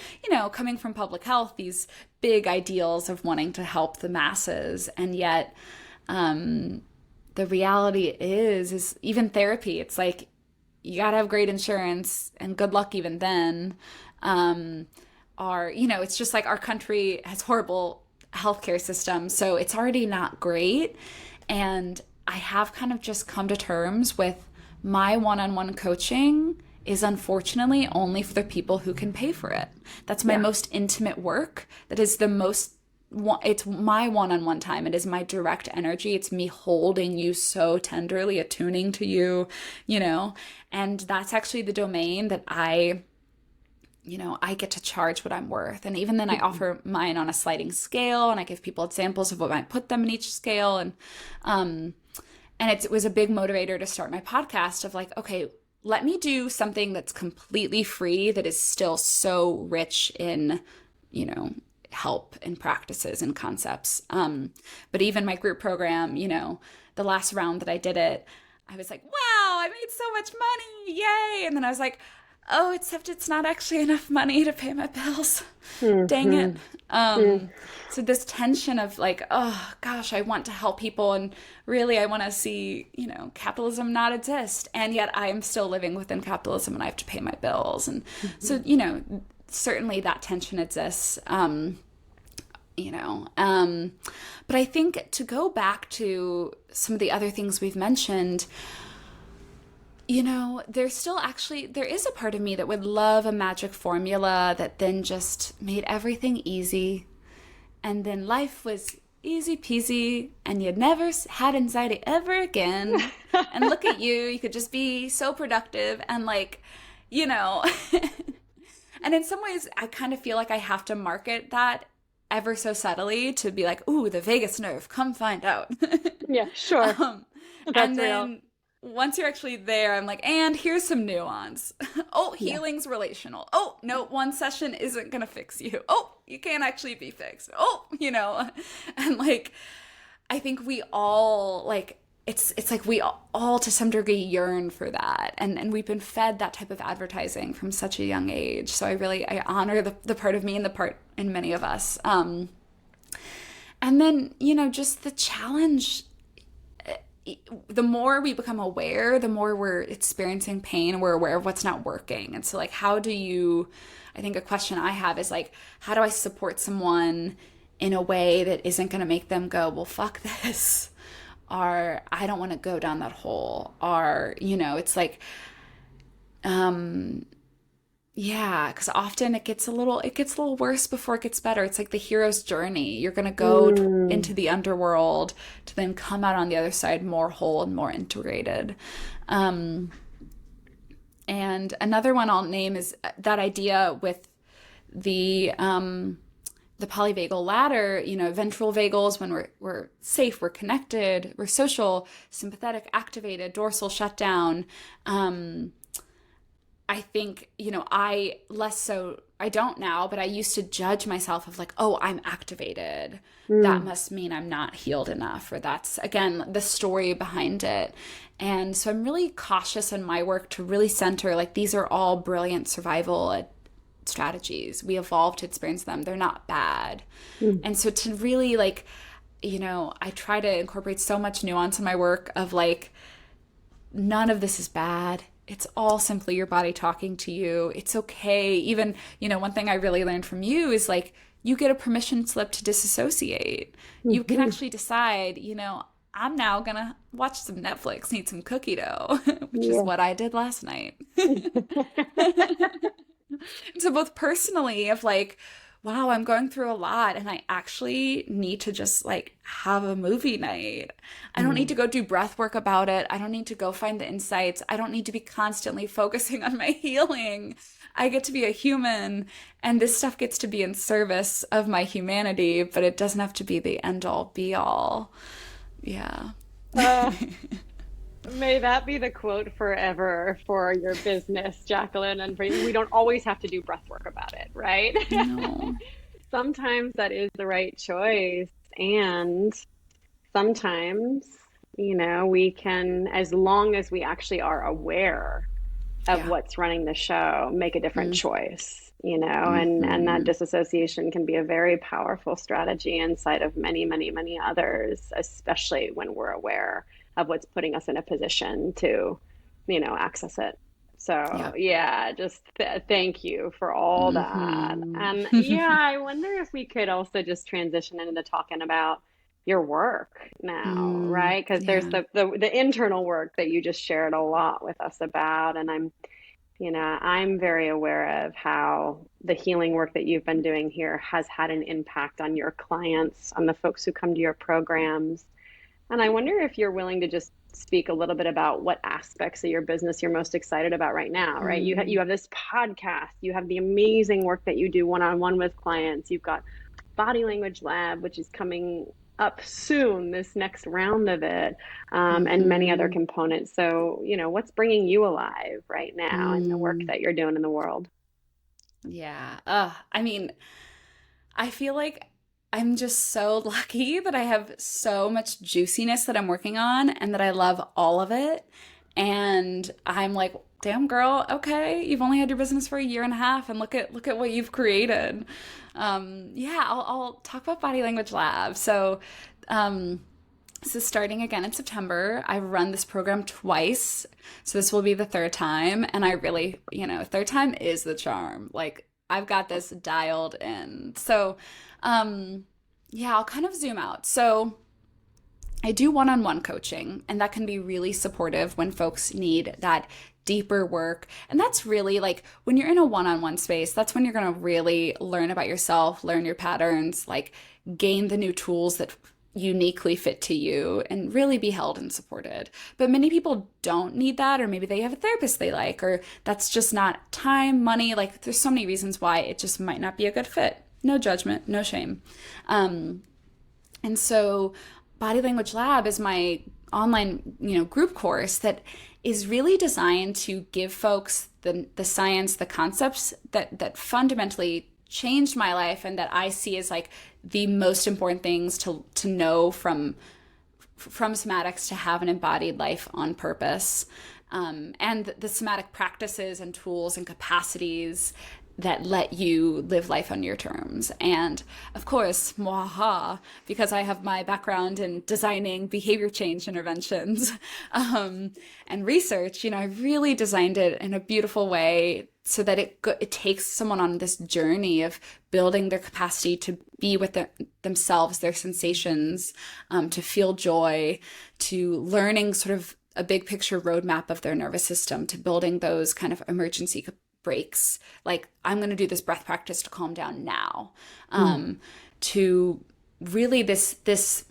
Speaker 1: coming from public health, these big ideals of wanting to help the masses. And yet, the reality is even therapy, it's like, you gotta have great insurance, and good luck even then. It's just like our country has horrible healthcare system, so it's already not great. And I have kind of just come to terms with my one-on-one coaching is unfortunately only for the people who can pay for it. That's my most intimate work. That is it's my one-on-one time. It is my direct energy. It's me holding you so tenderly, attuning to you, and that's actually the domain that I get to charge what I'm worth. And even then I offer mine on a sliding scale, and I give people examples of what might put them in each scale. And it was a big motivator to start my podcast of like, okay, let me do something that's completely free that is still so rich in, help and practices and concepts. But even my group program, the last round that I did it, I was like, wow, I made so much money. Yay. And then I was like, oh, except it's not actually enough money to pay my bills. Dang it. So this tension of like, oh gosh, I want to help people, and really I want to see, capitalism not exist. And yet I am still living within capitalism and I have to pay my bills. And so, certainly that tension exists. But I think to go back to some of the other things we've mentioned, there is a part of me that would love a magic formula that then just made everything easy. And then life was easy peasy and you never had anxiety ever again. And look at you could just be so productive and like, and in some ways I kind of feel like I have to market that ever so subtly to be like, ooh, the vagus nerve, come find out.
Speaker 2: Yeah, sure. That's
Speaker 1: and then
Speaker 2: real.
Speaker 1: Once you're actually there, I'm like, and here's some nuance. Oh, healing's relational. Oh, no, one session isn't going to fix you. Oh, you can't actually be fixed. Oh, and like, I think we all like, it's like we all to some degree yearn for that. And we've been fed that type of advertising from such a young age. So I honor the part of me and the part in many of us. And then, just the challenge, the more we become aware, the more we're experiencing pain, we're aware of what's not working. And so like, I think a question I have is like, how do I support someone in a way that isn't going to make them go, well, fuck this, or I don't want to go down that hole, or, it's like, yeah, because often it gets a little worse before it gets better. It's like the hero's journey. You're going to go into the underworld to then come out on the other side more whole and more integrated. And another one I'll name is that idea with the the polyvagal ladder, ventral vagals when we're safe, we're connected, we're social, sympathetic activated, dorsal shut down. I think, I don't now, but I used to judge myself of like, oh, I'm activated. That must mean I'm not healed enough, or that's, again, the story behind it. And so I'm really cautious in my work to really center, like, these are all brilliant survival strategies. We evolved to experience them. They're not bad. And so to really, like, I try to incorporate so much nuance in my work of like, none of this is bad. It's all simply your body talking to you. It's okay. Even, one thing I really learned from you is like, you get a permission slip to disassociate. You can actually decide, I'm now going to watch some Netflix, eat some cookie dough, which is what I did last night. So both personally of like, wow, I'm going through a lot and I actually need to just like have a movie night. I don't need to go do breath work about it. I don't need to go find the insights. I don't need to be constantly focusing on my healing. I get to be a human, and this stuff gets to be in service of my humanity, but it doesn't have to be the end all be all. Yeah.
Speaker 2: May that be the quote forever for your business, Jaclyn. And we don't always have to do breath work about it, right?
Speaker 1: No.
Speaker 2: Sometimes that is the right choice. And sometimes, we can, as long as we actually are aware of what's running the show, make a different choice, and that disassociation can be a very powerful strategy inside of many, many, many others, especially when we're aware of what's putting us in a position to, access it. So just thank you for all that. And I wonder if we could also just transition into talking about your work now, right? Because there's the internal work that you just shared a lot with us about. And I'm very aware of how the healing work that you've been doing here has had an impact on your clients, on the folks who come to your programs. And I wonder if you're willing to just speak a little bit about what aspects of your business you're most excited about right now, right? You have this podcast, you have the amazing work that you do one-on-one with clients. You've got Body Language Lab, which is coming up soon, this next round of it, and many other components. So, what's bringing you alive right now in the work that you're doing in the world?
Speaker 1: Yeah. I feel like I'm just so lucky that I have so much juiciness that I'm working on and that I love all of it. And I'm like, damn girl, okay, you've only had your business for a year and a half and look at what you've created. I'll talk about Body Language Lab. So this is starting again in September. I've run this program twice. So this will be the third time. And I really, third time is the charm. Like, I've got this dialed in. So I'll kind of zoom out. So I do one-on-one coaching, and that can be really supportive when folks need that deeper work. And that's really like when you're in a one-on-one space, that's when you're going to really learn about yourself, learn your patterns, like gain the new tools that uniquely fit to you and really be held and supported. But many people don't need that, or maybe they have a therapist they like, or that's just not time, money. Like, there's so many reasons why it just might not be a good fit. No judgment, no shame. And so Body Language Lab is my online, group course that is really designed to give folks the science, the concepts that fundamentally changed my life and that I see as like the most important things to know from somatics to have an embodied life on purpose. And the somatic practices and tools and capacities that let you live life on your terms. And of course, because I have my background in designing behavior change interventions and research, I really designed it in a beautiful way so that it takes someone on this journey of building their capacity to be with themselves, their sensations, to feel joy, to learning sort of a big picture roadmap of their nervous system, to building those kind of emergency breaks, like I'm going to do this breath practice to calm down now, to really this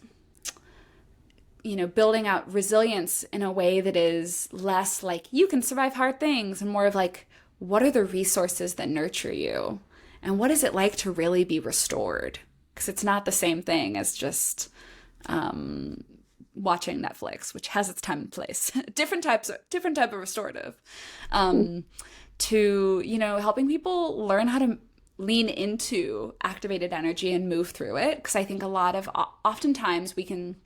Speaker 1: building out resilience in a way that is less like you can survive hard things and more of like, what are the resources that nurture you? And what is it like to really be restored? Because it's not the same thing as just watching Netflix, which has its time and place. different type of restorative. To, helping people learn how to lean into activated energy and move through it. Because I think oftentimes we can,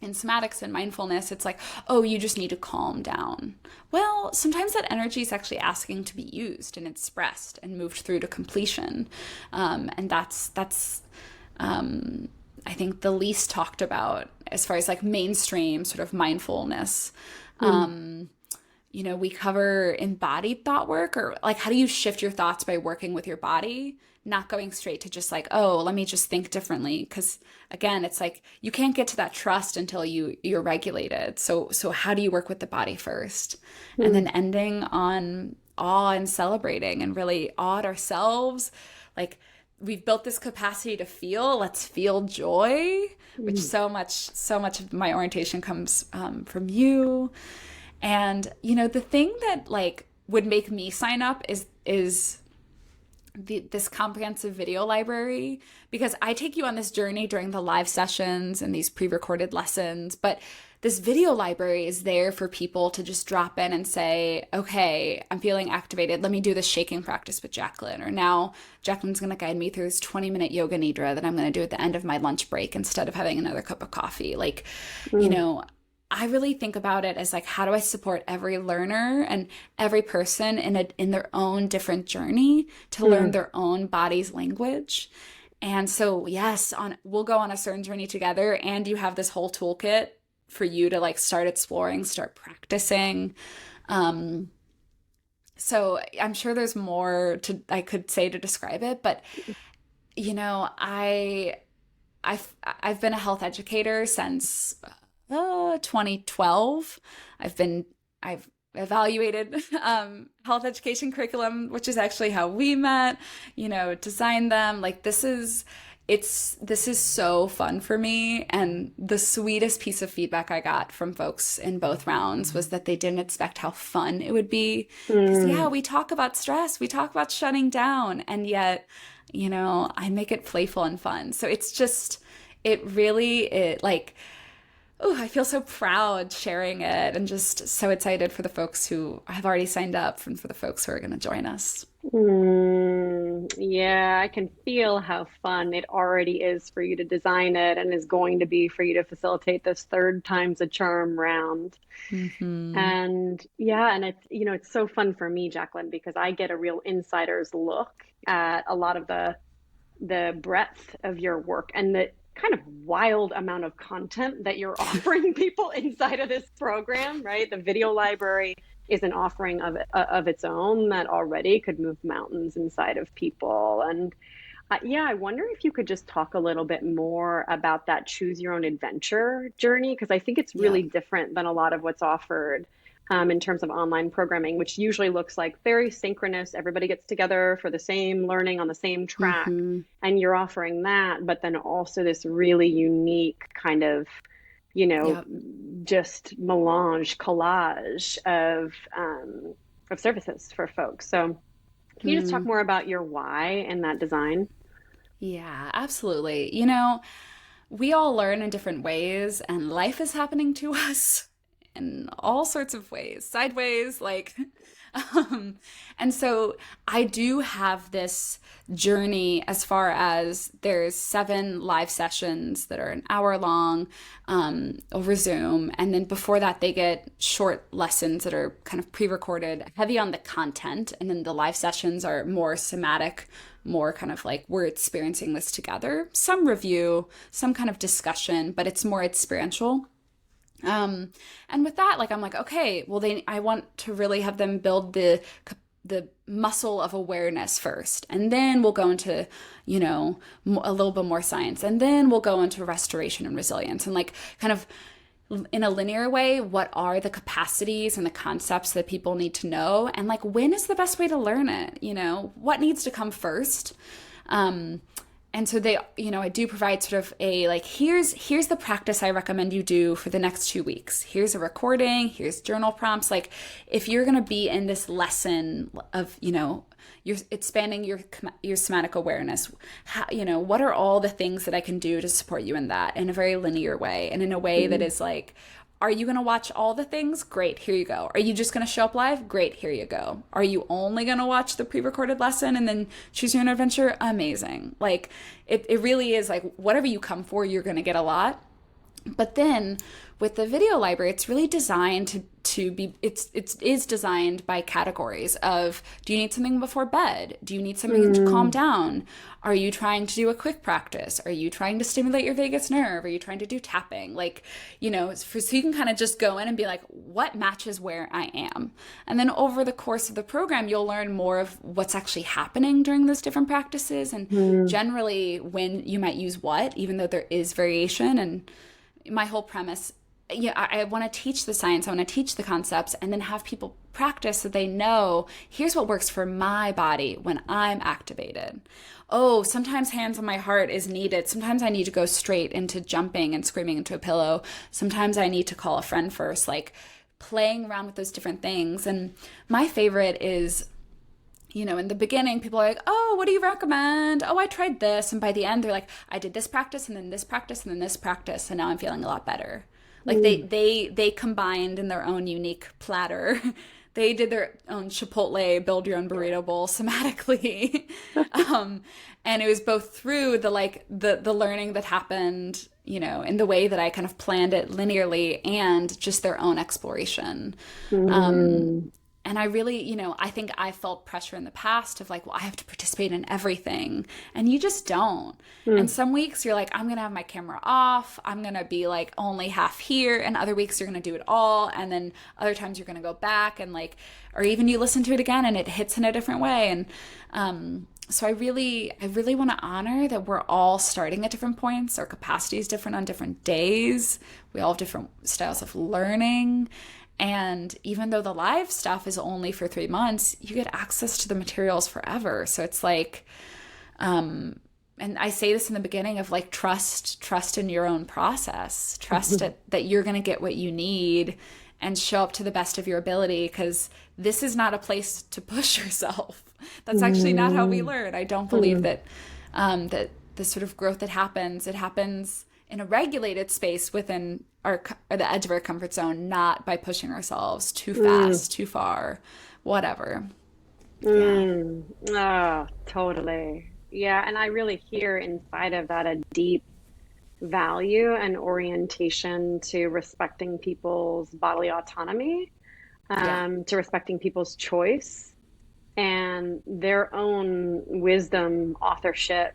Speaker 1: in somatics and mindfulness, it's like, oh, you just need to calm down. Well, sometimes that energy is actually asking to be used and expressed and moved through to completion. And that's I think the least talked about as far as like mainstream sort of mindfulness. We cover embodied thought work, or like, how do you shift your thoughts by working with your body, not going straight to just like, oh, let me just think differently. Because again, it's like, you can't get to that trust until you're regulated. So how do you work with the body first? And then ending on awe and celebrating and really awed ourselves. Like, we've built this capacity to feel, let's feel joy, which so much of my orientation comes from you. And, the thing that like would make me sign up is this comprehensive video library, because I take you on this journey during the live sessions and these pre-recorded lessons, but this video library is there for people to just drop in and say, okay, I'm feeling activated. Let me do this shaking practice with Jaclyn. Or now Jaclyn's going to guide me through this 20-minute yoga nidra that I'm going to do at the end of my lunch break instead of having another cup of coffee. Like, I really think about it as like, how do I support every learner and every person in their own different journey to learn their own body's language? And so, yes, we'll go on a certain journey together, and you have this whole toolkit for you to like start exploring, start practicing. So I'm sure there's more I could say to describe it, but I've been a health educator since 2012. I've evaluated health education curriculum, which is actually how we met, designed them. Like, this is so fun for me. And the sweetest piece of feedback I got from folks in both rounds was that they didn't expect how fun it would be. Because we talk about stress, we talk about shutting down, and yet, I make it playful and fun. So it's just, I feel so proud sharing it, and just so excited for the folks who have already signed up and for the folks who are going to join us.
Speaker 2: Yeah, I can feel how fun it already is for you to design it, and is going to be for you to facilitate this third time's a charm round. And it's so fun for me, Jaclyn, because I get a real insider's look at a lot of the breadth of your work and the kind of wild amount of content that you're offering people inside of this program, right? The video library is an offering of its own that already could move mountains inside of people. And I wonder if you could just talk a little bit more about that choose your own adventure journey, because I think it's really different than a lot of what's offered in terms of online programming, which usually looks like very synchronous. Everybody gets together for the same learning on the same track, and you're offering that, but then also this really unique kind of, just melange, collage of services for folks. So can you just talk more about your why in that design?
Speaker 1: Yeah, absolutely. We all learn in different ways, and life is happening to us in all sorts of ways, sideways, and so I do have this journey as far as there's 7 live sessions that are an hour long over Zoom. And then before that, they get short lessons that are kind of pre-recorded, heavy on the content. And then the live sessions are more somatic, more kind of like we're experiencing this together, some review, some kind of discussion, but it's more experiential. And with that, I'm like, okay, well, I want to really have them build the muscle of awareness first, and then we'll go into, a little bit more science, and then we'll go into restoration and resilience, and kind of in a linear way, what are the capacities and the concepts that people need to know, and when is the best way to learn it? What needs to come first? And so they, I do provide sort of a, here's the practice I recommend you do for the next 2 weeks. Here's a recording, here's journal prompts. If you're going to be in this lesson of, you're expanding your somatic awareness. How, what are all the things that I can do to support you in that, in a very linear way, and in a way that is like, are you going to watch all the things? Great, here you go. Are you just going to show up live? Great, here you go. Are you only going to watch the pre-recorded lesson and then choose your own adventure? Amazing. Like, it really is like, whatever you come for, you're going to get a lot. But then with the video library, it's really designed to be, it is designed by categories of, do you need something before bed? Do you need something to calm down? Are you trying to do a quick practice? Are you trying to stimulate your vagus nerve? Are you trying to do tapping? Like, so you can kind of just go in and be like, what matches where I am? And then over the course of the program, you'll learn more of what's actually happening during those different practices, and generally when you might use what, even though there is variation. And my whole premise, I want to teach the science, I want to teach the concepts, and then have people practice so they know, here's what works for my body when I'm activated. Oh, sometimes hands on my heart is needed. Sometimes I need to go straight into jumping and screaming into a pillow. Sometimes I need to call a friend first, like playing around with those different things. And my favorite is, in the beginning, people are like, oh, what do you recommend? Oh, I tried this. And by the end, they're like, I did this practice and then this practice and then this practice, and now I'm feeling a lot better. Like they combined in their own unique platter. They did their own Chipotle, build your own burrito bowl somatically. And it was both through the learning that happened, in the way that I kind of planned it linearly, and just their own exploration. And I really, I think I felt pressure in the past of like, well, I have to participate in everything. And you just don't. And some weeks you're like, I'm going to have my camera off. I'm going to be like only half here. And other weeks you're going to do it all. And then other times you're going to go back and like, or even you listen to it again and it hits in a different way. And so I really want to honor that we're all starting at different points. Our capacity is different on different days. We all have different styles of learning. And even though the live stuff is only for 3 months, you get access to the materials forever. So it's like, and I say this in the beginning of like, trust in your own process, trust that you're going to get what you need and show up to the best of your ability, because this is not a place to push yourself. That's actually not how we learn. I don't believe that, that the sort of growth that happens, it happens in a regulated space within the edge of our comfort zone, not by pushing ourselves too fast, too far, whatever.
Speaker 2: Oh, totally. Yeah. And I really hear inside of that a deep value and orientation to respecting people's bodily autonomy, to respecting people's choice and their own wisdom, authorship,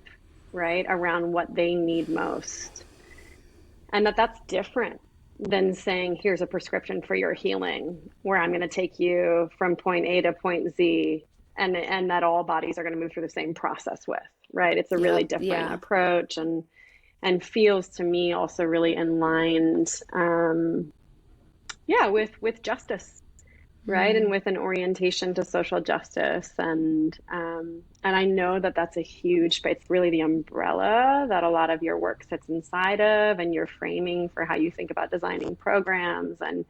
Speaker 2: right, around what they need most. And that's different than saying, here's a prescription for your healing, where I'm going to take you from point A to point Z, and that all bodies are going to move through the same process with, right? It's a really different approach, and feels to me also really in line, with justice, right? And with an orientation to social justice. And I know that that's a huge space, really the umbrella that a lot of your work sits inside of, and your framing for how you think about designing programs, and,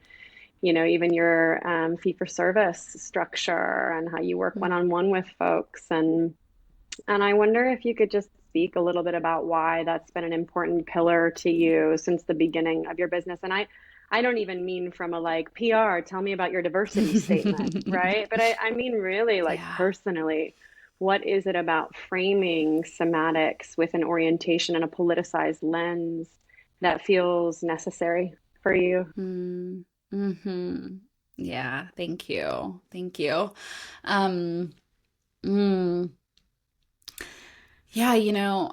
Speaker 2: even your fee-for-service structure, and how you work one-on-one with folks. And I wonder if you could just speak a little bit about why that's been an important pillar to you since the beginning of your business. And I don't even mean from a like PR, tell me about your diversity statement, right? But I mean really like personally, what is it about framing somatics with an orientation and a politicized lens that feels necessary for you?
Speaker 1: Yeah, thank you. Thank you. Yeah,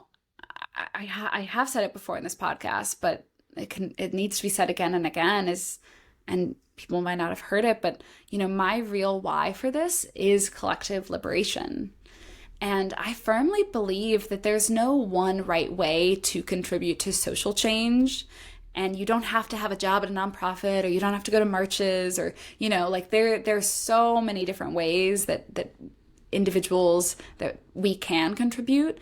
Speaker 1: I have said it before in this podcast, but it needs to be said again and again, and people might not have heard it, but my real why for this is collective liberation. And I firmly believe that there's no one right way to contribute to social change. And you don't have to have a job at a nonprofit, or you don't have to go to marches, or, like there's so many different ways that individuals that we can contribute.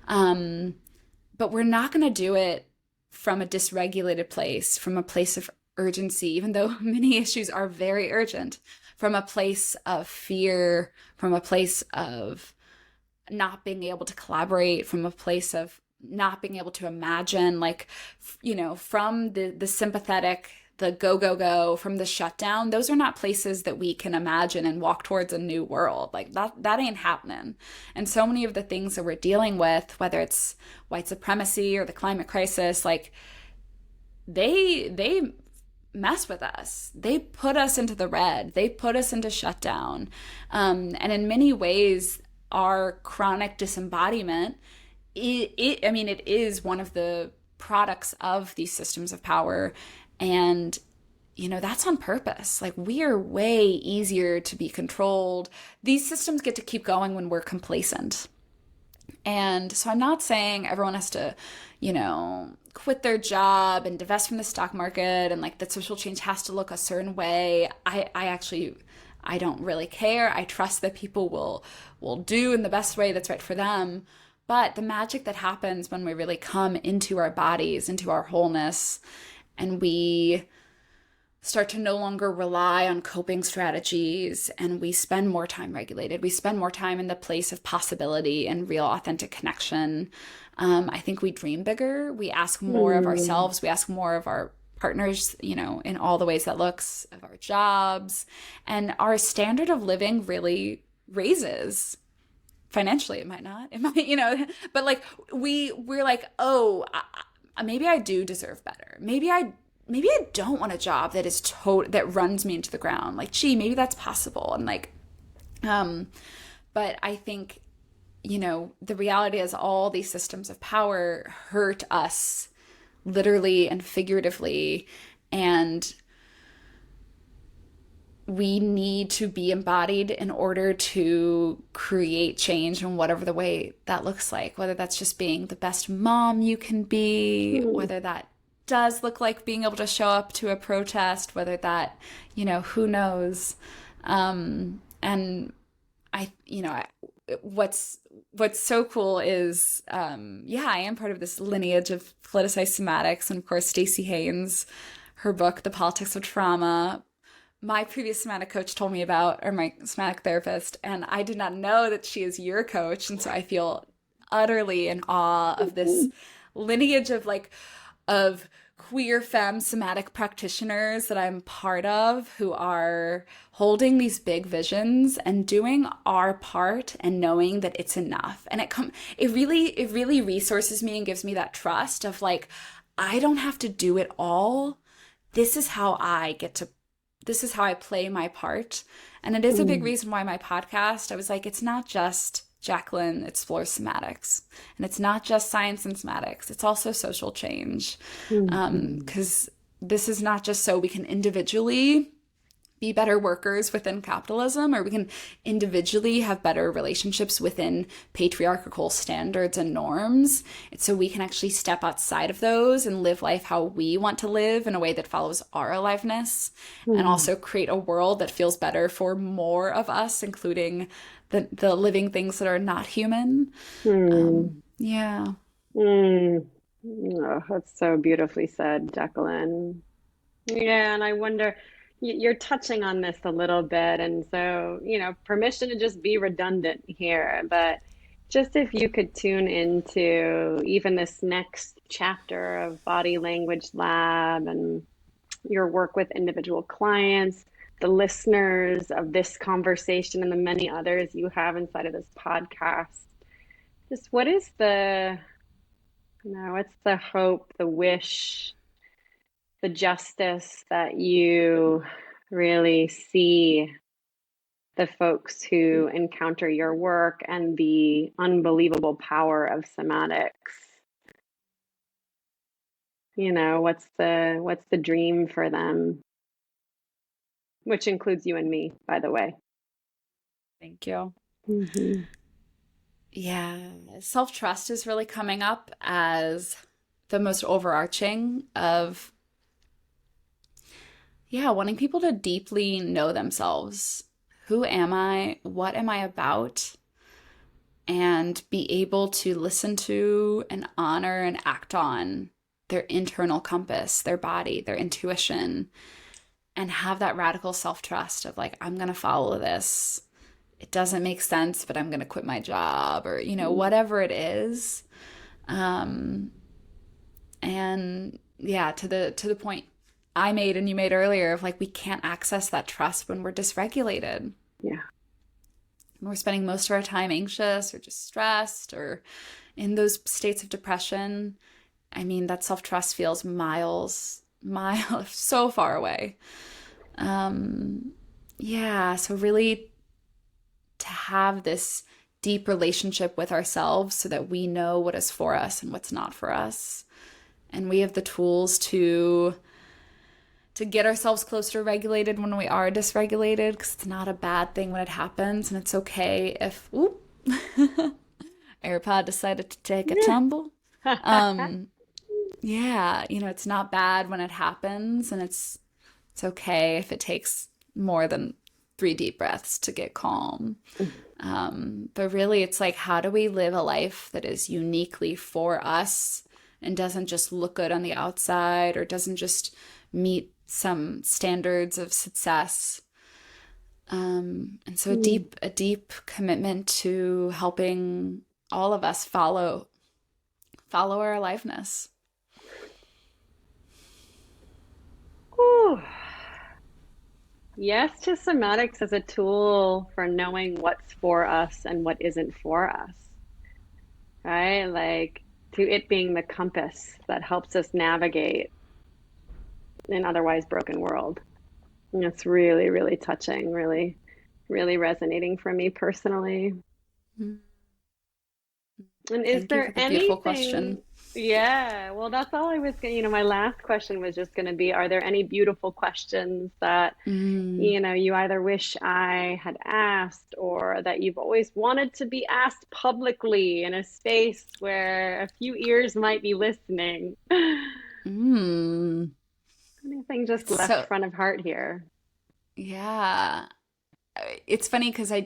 Speaker 1: But we're not going to do it from a dysregulated place, from a place of urgency, even though many issues are very urgent. from a place of fear, from a place of not being able to collaborate, from a place of not being able to imagine, like, from the sympathetic, the go, go, go, from the shutdown. Those are not places that we can imagine and walk towards a new world. Like that ain't happening. And so many of the things that we're dealing with, whether it's white supremacy or the climate crisis, like they mess with us. They put us into the red. They put us into shutdown. And in many ways, our chronic disembodiment, it is one of the products of these systems of power. And, that's on purpose. Like, we are way easier to be controlled. These systems get to keep going when we're complacent. And so I'm not saying everyone has to, quit their job and divest from the stock market and like that social change has to look a certain way. I don't really care. I trust that people will do in the best way that's right for them. But the magic that happens when we really come into our bodies, into our wholeness, and we start to no longer rely on coping strategies, and we spend more time regulated. We spend more time in the place of possibility and real authentic connection. I think we dream bigger. We ask more of ourselves. We ask more of our partners, in all the ways that looks, of our jobs. And our standard of living really raises. Financially, it might not. It might, but like we're like, oh, maybe I do deserve better. Maybe I don't want a job that is that runs me into the ground. Like, gee, maybe that's possible. And like, but I think, the reality is all these systems of power hurt us literally and figuratively. And we need to be embodied in order to create change in whatever the way that looks like, whether that's just being the best mom you can be, whether that does look like being able to show up to a protest, whether that, who knows. And what's so cool is, I am part of this lineage of politicized somatics. And of course, Stacey Haynes, her book, The Politics of Trauma, my previous somatic coach told me about, or my somatic therapist, and I did not know that she is your coach. And so I feel utterly in awe of this lineage of queer femme somatic practitioners that I'm part of, who are holding these big visions and doing our part and knowing that it's enough. And it really resources me and gives me that trust of like, I don't have to do it all. This is how I play my part. And it is a big reason why my podcast, I was like, it's not just Jaclyn Explores Somatics, and it's not just science and somatics. It's also social change. Because this is not just so we can individually be better workers within capitalism, or we can individually have better relationships within patriarchal standards and norms. It's so we can actually step outside of those and live life how we want to live in a way that follows our aliveness, and also create a world that feels better for more of us, including the living things that are not human. Yeah.
Speaker 2: Oh, that's so beautifully said, Jaclyn. Yeah, and I wonder, you're touching on this a little bit, and so, permission to just be redundant here, but just if you could tune into even this next chapter of Body Language Lab and your work with individual clients, the listeners of this conversation and the many others you have inside of this podcast, just what's the hope, the wish, the justice that you really see the folks who encounter your work and the unbelievable power of somatics? What's the dream for them? Which includes you and me, by the way.
Speaker 1: Thank you. Yeah, self-trust is really coming up as the most overarching of, wanting people to deeply know themselves. Who am I? What am I about? And be able to listen to and honor and act on their internal compass, their body, their intuition, and have that radical self-trust of like, I'm going to follow this. It doesn't make sense, but I'm going to quit my job, or, whatever it is. And yeah, to the point I made and you made earlier of like, we can't access that trust when we're dysregulated.
Speaker 2: Yeah.
Speaker 1: When we're spending most of our time anxious or just stressed or in those states of depression. I mean, that self-trust feels miles so far away. Yeah, so really to have this deep relationship with ourselves so that we know what is for us and what's not for us. And we have the tools to get ourselves closer to regulated when we are dysregulated, because it's not a bad thing when it happens, and it's okay if AirPod decided to take a tumble. Yeah, it's not bad when it happens, and it's okay if it takes more than 3 deep breaths to get calm. But really, it's like, how do we live a life that is uniquely for us and doesn't just look good on the outside, or doesn't just meet some standards of success? And so a deep commitment to helping all of us follow our aliveness.
Speaker 2: Ooh. Yes to somatics as a tool for knowing what's for us and what isn't for us, right? Like, to it being the compass that helps us navigate an otherwise broken world. And it's really, really touching, really, really resonating for me personally.
Speaker 1: Mm-hmm.
Speaker 2: And is there anything?
Speaker 1: Beautiful question.
Speaker 2: Yeah, well, that's all I was going to, my last question was just going to be, are there any beautiful questions that, you either wish I had asked, or that you've always wanted to be asked publicly in a space where a few ears might be listening? Anything just left front of heart here?
Speaker 1: Yeah. It's funny because I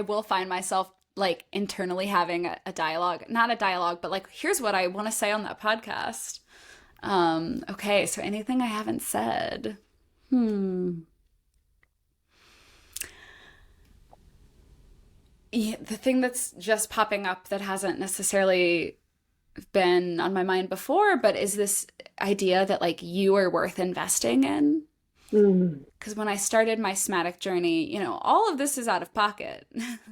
Speaker 1: will find myself like internally having a dialogue, not a dialogue, but like, here's what I want to say on that podcast. Okay, so anything I haven't said. Yeah, the thing that's just popping up that hasn't necessarily been on my mind before, but is this idea that like you are worth investing in. Because when I started my somatic journey, all of this is out of pocket.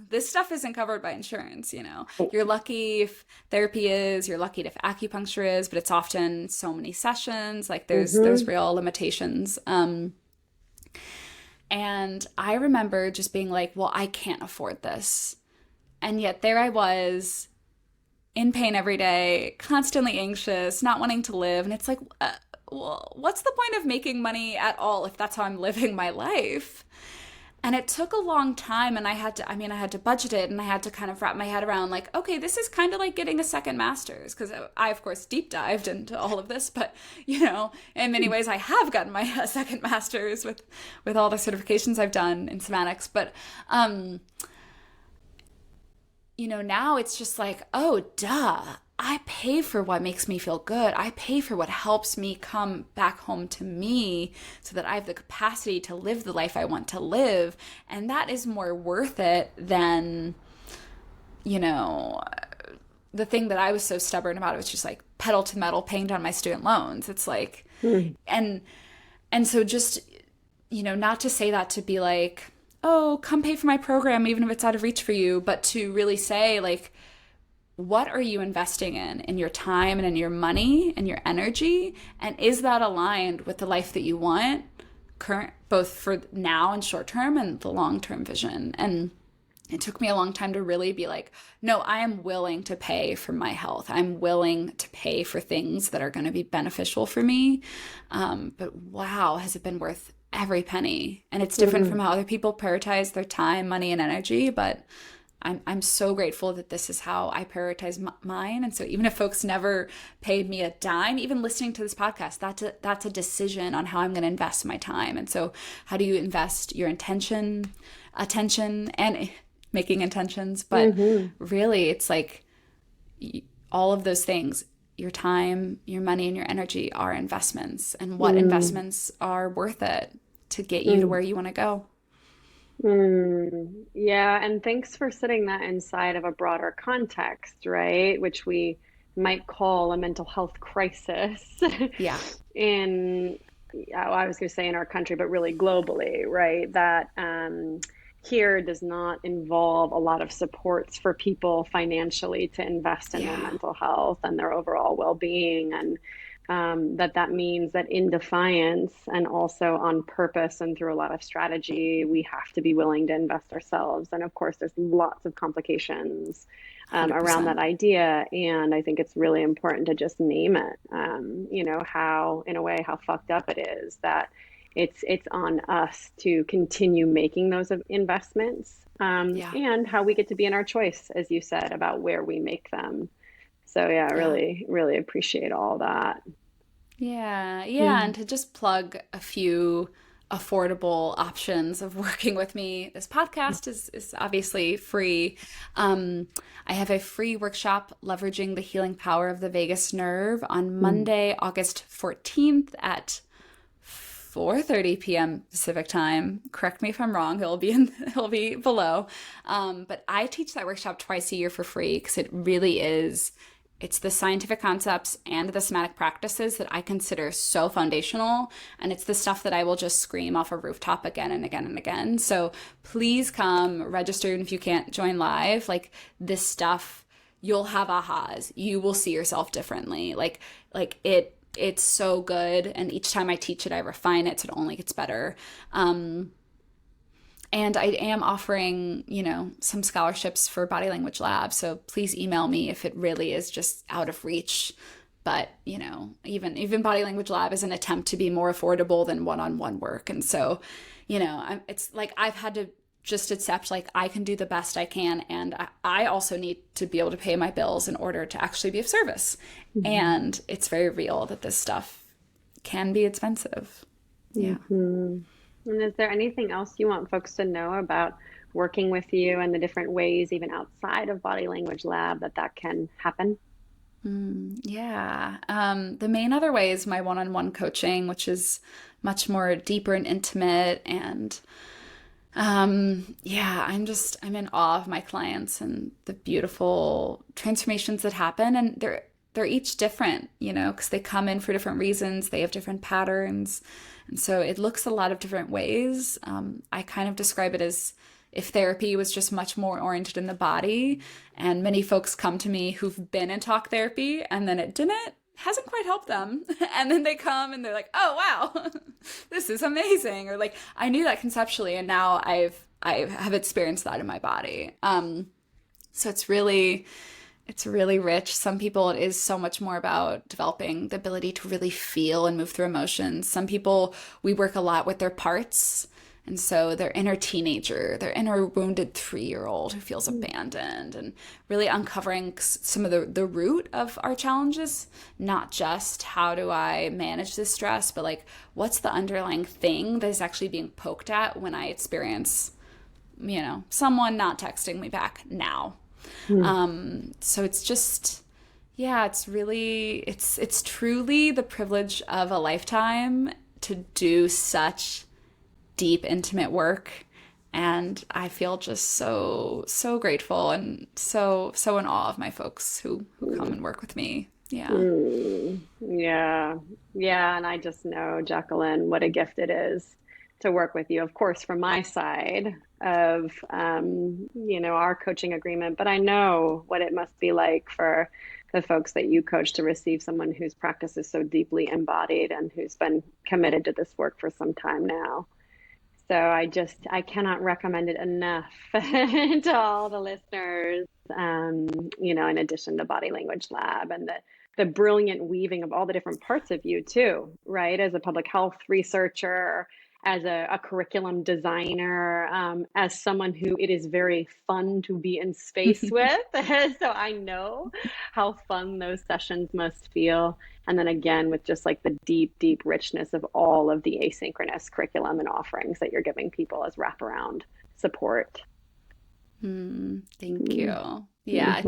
Speaker 1: This stuff isn't covered by insurance, You're lucky if therapy is, you're lucky if acupuncture is, but it's often so many sessions. Like there's real limitations. And I remember just being like, well, I can't afford this. And yet there I was in pain every day, constantly anxious, not wanting to live. And it's like, well, what's the point of making money at all if that's how I'm living my life? And it took a long time, and I had to budget it, and I had to kind of wrap my head around like, okay, this is kind of like getting a second master's, because I of course deep dived into all of this, but in many ways I have gotten my second master's with all the certifications I've done in somatics, but now it's just like, oh, duh. I pay for what makes me feel good. I pay for what helps me come back home to me so that I have the capacity to live the life I want to live. And that is more worth it than, the thing that I was so stubborn about. It was just like pedal to the metal, paying down my student loans. It's like, and so just, not to say that to be like, oh, come pay for my program, even if it's out of reach for you, but to really say like, what are you investing in your time and in your money and your energy? And is that aligned with the life that you want, both for now and short term and the long term vision? And it took me a long time to really be like, no, I am willing to pay for my health. I'm willing to pay for things that are going to be beneficial for me. But wow, has it been worth every penny? And it's different from how other people prioritize their time, money, and energy. But I'm so grateful that this is how I prioritize mine. And so even if folks never paid me a dime, even listening to this podcast, that's a decision on how I'm going to invest my time. And so how do you invest your attention, and making intentions? But really, it's like all of those things. your time, your money, and your energy are investments, and what
Speaker 2: Mm,
Speaker 1: investments are worth it to get you to
Speaker 2: mm,
Speaker 1: where you want to go.
Speaker 2: yeah, and thanks for setting that inside of a broader context, right? Which we might call a mental health crisis
Speaker 1: Yeah,
Speaker 2: in, yeah, well, I was going to say in our country, but really globally, right? That here does not involve a lot of supports for people financially to invest in their
Speaker 1: yeah,
Speaker 2: mental health and their overall well-being, and that means that in defiance and also on purpose and through a lot of strategy, we have to be willing to invest ourselves. And of course, there's lots of complications around that
Speaker 1: 100%.
Speaker 2: idea. And I think it's really important to just name it. How, in a way, how fucked up it is that it's on us to continue making those investments,
Speaker 1: Yeah,
Speaker 2: and how we get to be in our choice, as you said, about where we make them. So yeah,
Speaker 1: yeah.
Speaker 2: really, really appreciate all that.
Speaker 1: Yeah, yeah, and
Speaker 2: Mm,
Speaker 1: to just plug a few affordable options of working with me. This podcast is obviously free. Um, I have a free workshop leveraging the healing power of the vagus nerve on
Speaker 2: mm,
Speaker 1: Monday, August 14th at 4:30 p.m. Pacific time. Correct me if I'm wrong. It'll be below. But I teach that workshop twice a year for free because it really is. It's the scientific concepts and the somatic practices that I consider so foundational. And it's the stuff that I will just scream off a rooftop again and again and again. So please come register. And if you can't join live, like this stuff, you'll have ahas. You will see yourself differently. It's so good. And each time I teach it, I refine it so it only gets better. And I am offering, some scholarships for body language lab. So please email me if it really is just out of reach. But, even body language lab is an attempt to be more affordable than one-on-one work. And so, it's like I've had to just accept like I can do the best I can. And I also need to be able to pay my bills in order to actually be of service.
Speaker 2: mhm,
Speaker 1: And it's very real that this stuff can be expensive. Yeah.
Speaker 2: mhm. And is there anything else you want folks to know about working with you and the different ways, even outside of Body Language Lab, that can happen?
Speaker 1: Yeah. The main other way is my one-on-one coaching, which is much more deeper and intimate. And yeah, I'm in awe of my clients and the beautiful transformations that happen. And they're each different, because they come in for different reasons. They have different patterns. And so it looks a lot of different ways. I kind of describe it as if therapy was just much more oriented in the body. And many folks come to me who've been in talk therapy and then it hasn't quite helped them. And then they come and they're like, oh, wow, this is amazing. Or like, I knew that conceptually and now I have experienced that in my body. So it's really rich. Some people, it is so much more about developing the ability to really feel and move through emotions. Some people, we work a lot with their parts. And so their inner teenager, their inner wounded 3-year-old who feels abandoned, and really uncovering some of the root of our challenges, not just how do I manage this stress, but like what's the underlying thing that is actually being poked at when I experience, someone not texting me back now.
Speaker 2: Mm,
Speaker 1: So it's just, yeah, it's truly the privilege of a lifetime to do such deep, intimate work. And I feel just so grateful and so in awe of my folks who come
Speaker 2: mm,
Speaker 1: and work with me. Yeah.
Speaker 2: yeah, yeah. And I just know, Jacqueline, what a gift it is to work with you. Of course, from my side of, our coaching agreement, but I know what it must be like for the folks that you coach to receive someone whose practice is so deeply embodied and who's been committed to this work for some time now. So I cannot recommend it enough to all the listeners, in addition to Body Language Lab and the brilliant weaving of all the different parts of you too, right? As a public health researcher, as a curriculum designer, as someone who it is very fun to be in space with. So I know how fun those sessions must feel. And then again, with just like the deep, deep richness of all of the asynchronous curriculum and offerings that you're giving people as wraparound support.
Speaker 1: Thank
Speaker 2: Mm.
Speaker 1: you. Yeah,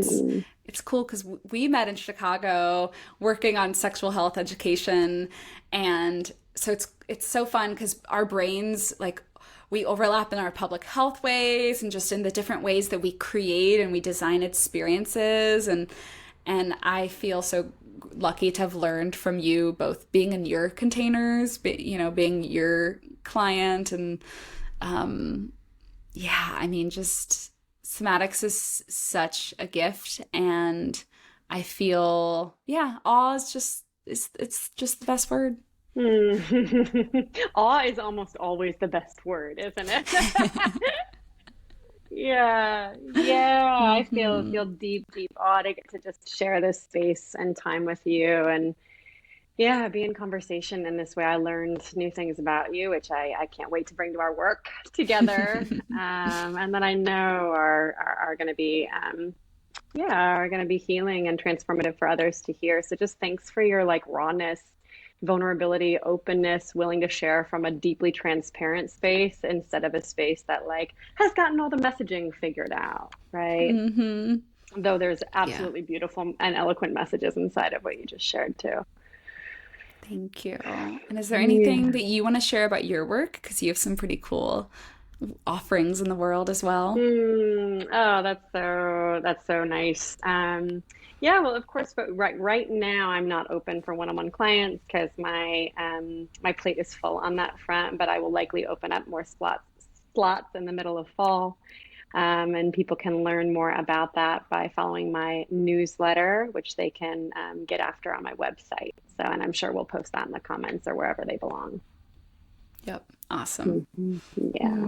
Speaker 1: it's cool because we met in Chicago working on sexual health education, and so it's so fun because our brains like we overlap in our public health ways and just in the different ways that we create and we design experiences, and I feel so lucky to have learned from you both being in your containers, being your client, and yeah, I mean, just somatics is such a gift, and I feel, yeah, awe is just it's just the best word.
Speaker 2: Awe is almost always the best word, isn't it? Yeah, yeah. I feel deep, deep awe to get to just share this space and time with you, and yeah, be in conversation in this way. I learned new things about you, which I can't wait to bring to our work together, and that I know are going to be yeah, are going to be healing and transformative for others to hear. So just thanks for your like rawness, vulnerability, openness, willing to share from a deeply transparent space instead of a space that like has gotten all the messaging figured out, right? Though there's
Speaker 1: Yeah.
Speaker 2: absolutely beautiful and eloquent messages inside of what you just shared too.
Speaker 1: Thank you. And is there anything
Speaker 2: Yeah.
Speaker 1: that you want to share about your work? Because you have some pretty cool offerings in the world as well.
Speaker 2: Oh, that's so nice. Yeah, well, of course, but right now I'm not open for one-on-one clients because my plate is full on that front. But I will likely open up more slots in the middle of fall, and people can learn more about that by following my newsletter, which they can get after on my website. So, and I'm sure we'll post that in the comments or wherever they belong.
Speaker 1: Yep. Awesome.
Speaker 2: Yeah.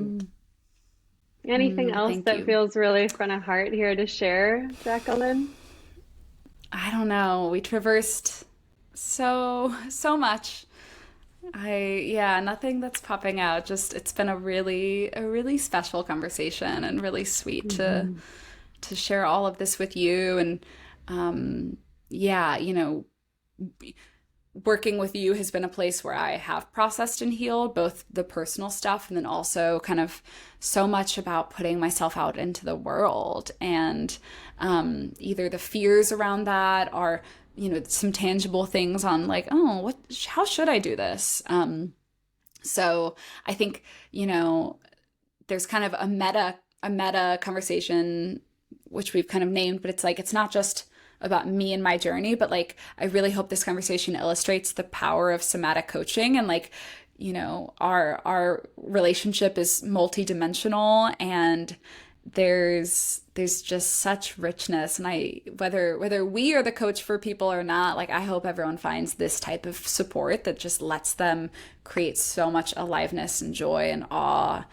Speaker 2: Anything
Speaker 1: Well,
Speaker 2: else
Speaker 1: thank
Speaker 2: that
Speaker 1: you.
Speaker 2: feels really from a heart here to share, Jaclyn?
Speaker 1: I don't know. We traversed so much. Yeah, nothing that's popping out. Just it's been a really special conversation and really sweet to share all of this with you. And yeah, working with you has been a place where I have processed and healed both the personal stuff and then also kind of so much about putting myself out into the world, and either the fears around that are some tangible things on like, oh, how should I do this. So I think there's kind of a meta conversation which we've kind of named, but it's like it's not just about me and my journey, but like I really hope this conversation illustrates the power of somatic coaching, and like our relationship is multidimensional, and there's just such richness, and I whether we are the coach for people or not, like I hope everyone finds this type of support that just lets them create so much aliveness and joy and awe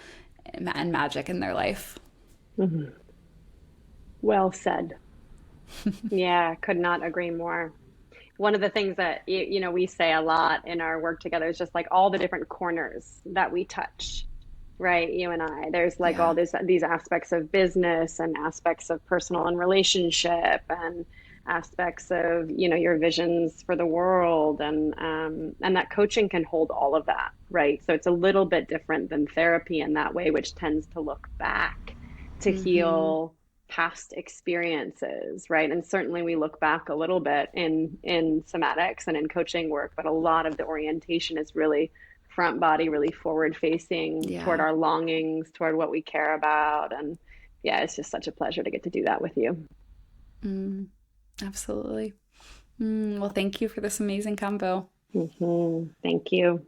Speaker 1: and magic in their life.
Speaker 2: Well said. Yeah, could not agree more. One of the things that we say a lot in our work together is just like all the different corners that we touch, right? You and I. There's like all
Speaker 1: Yeah.
Speaker 2: these aspects of business and aspects of personal and relationship and aspects of your visions for the world, and that coaching can hold all of that, right? So it's a little bit different than therapy in that way, which tends to look back to
Speaker 1: Mm-hmm.
Speaker 2: heal past experiences, right? And certainly we look back a little bit in somatics and in coaching work, but a lot of the orientation is really front body, really forward facing toward
Speaker 1: Yeah.
Speaker 2: our longings, toward what we care about. And yeah, it's just such a pleasure to get to do that with you.
Speaker 1: Mm, absolutely. Well, thank you for this amazing combo.
Speaker 2: Thank you.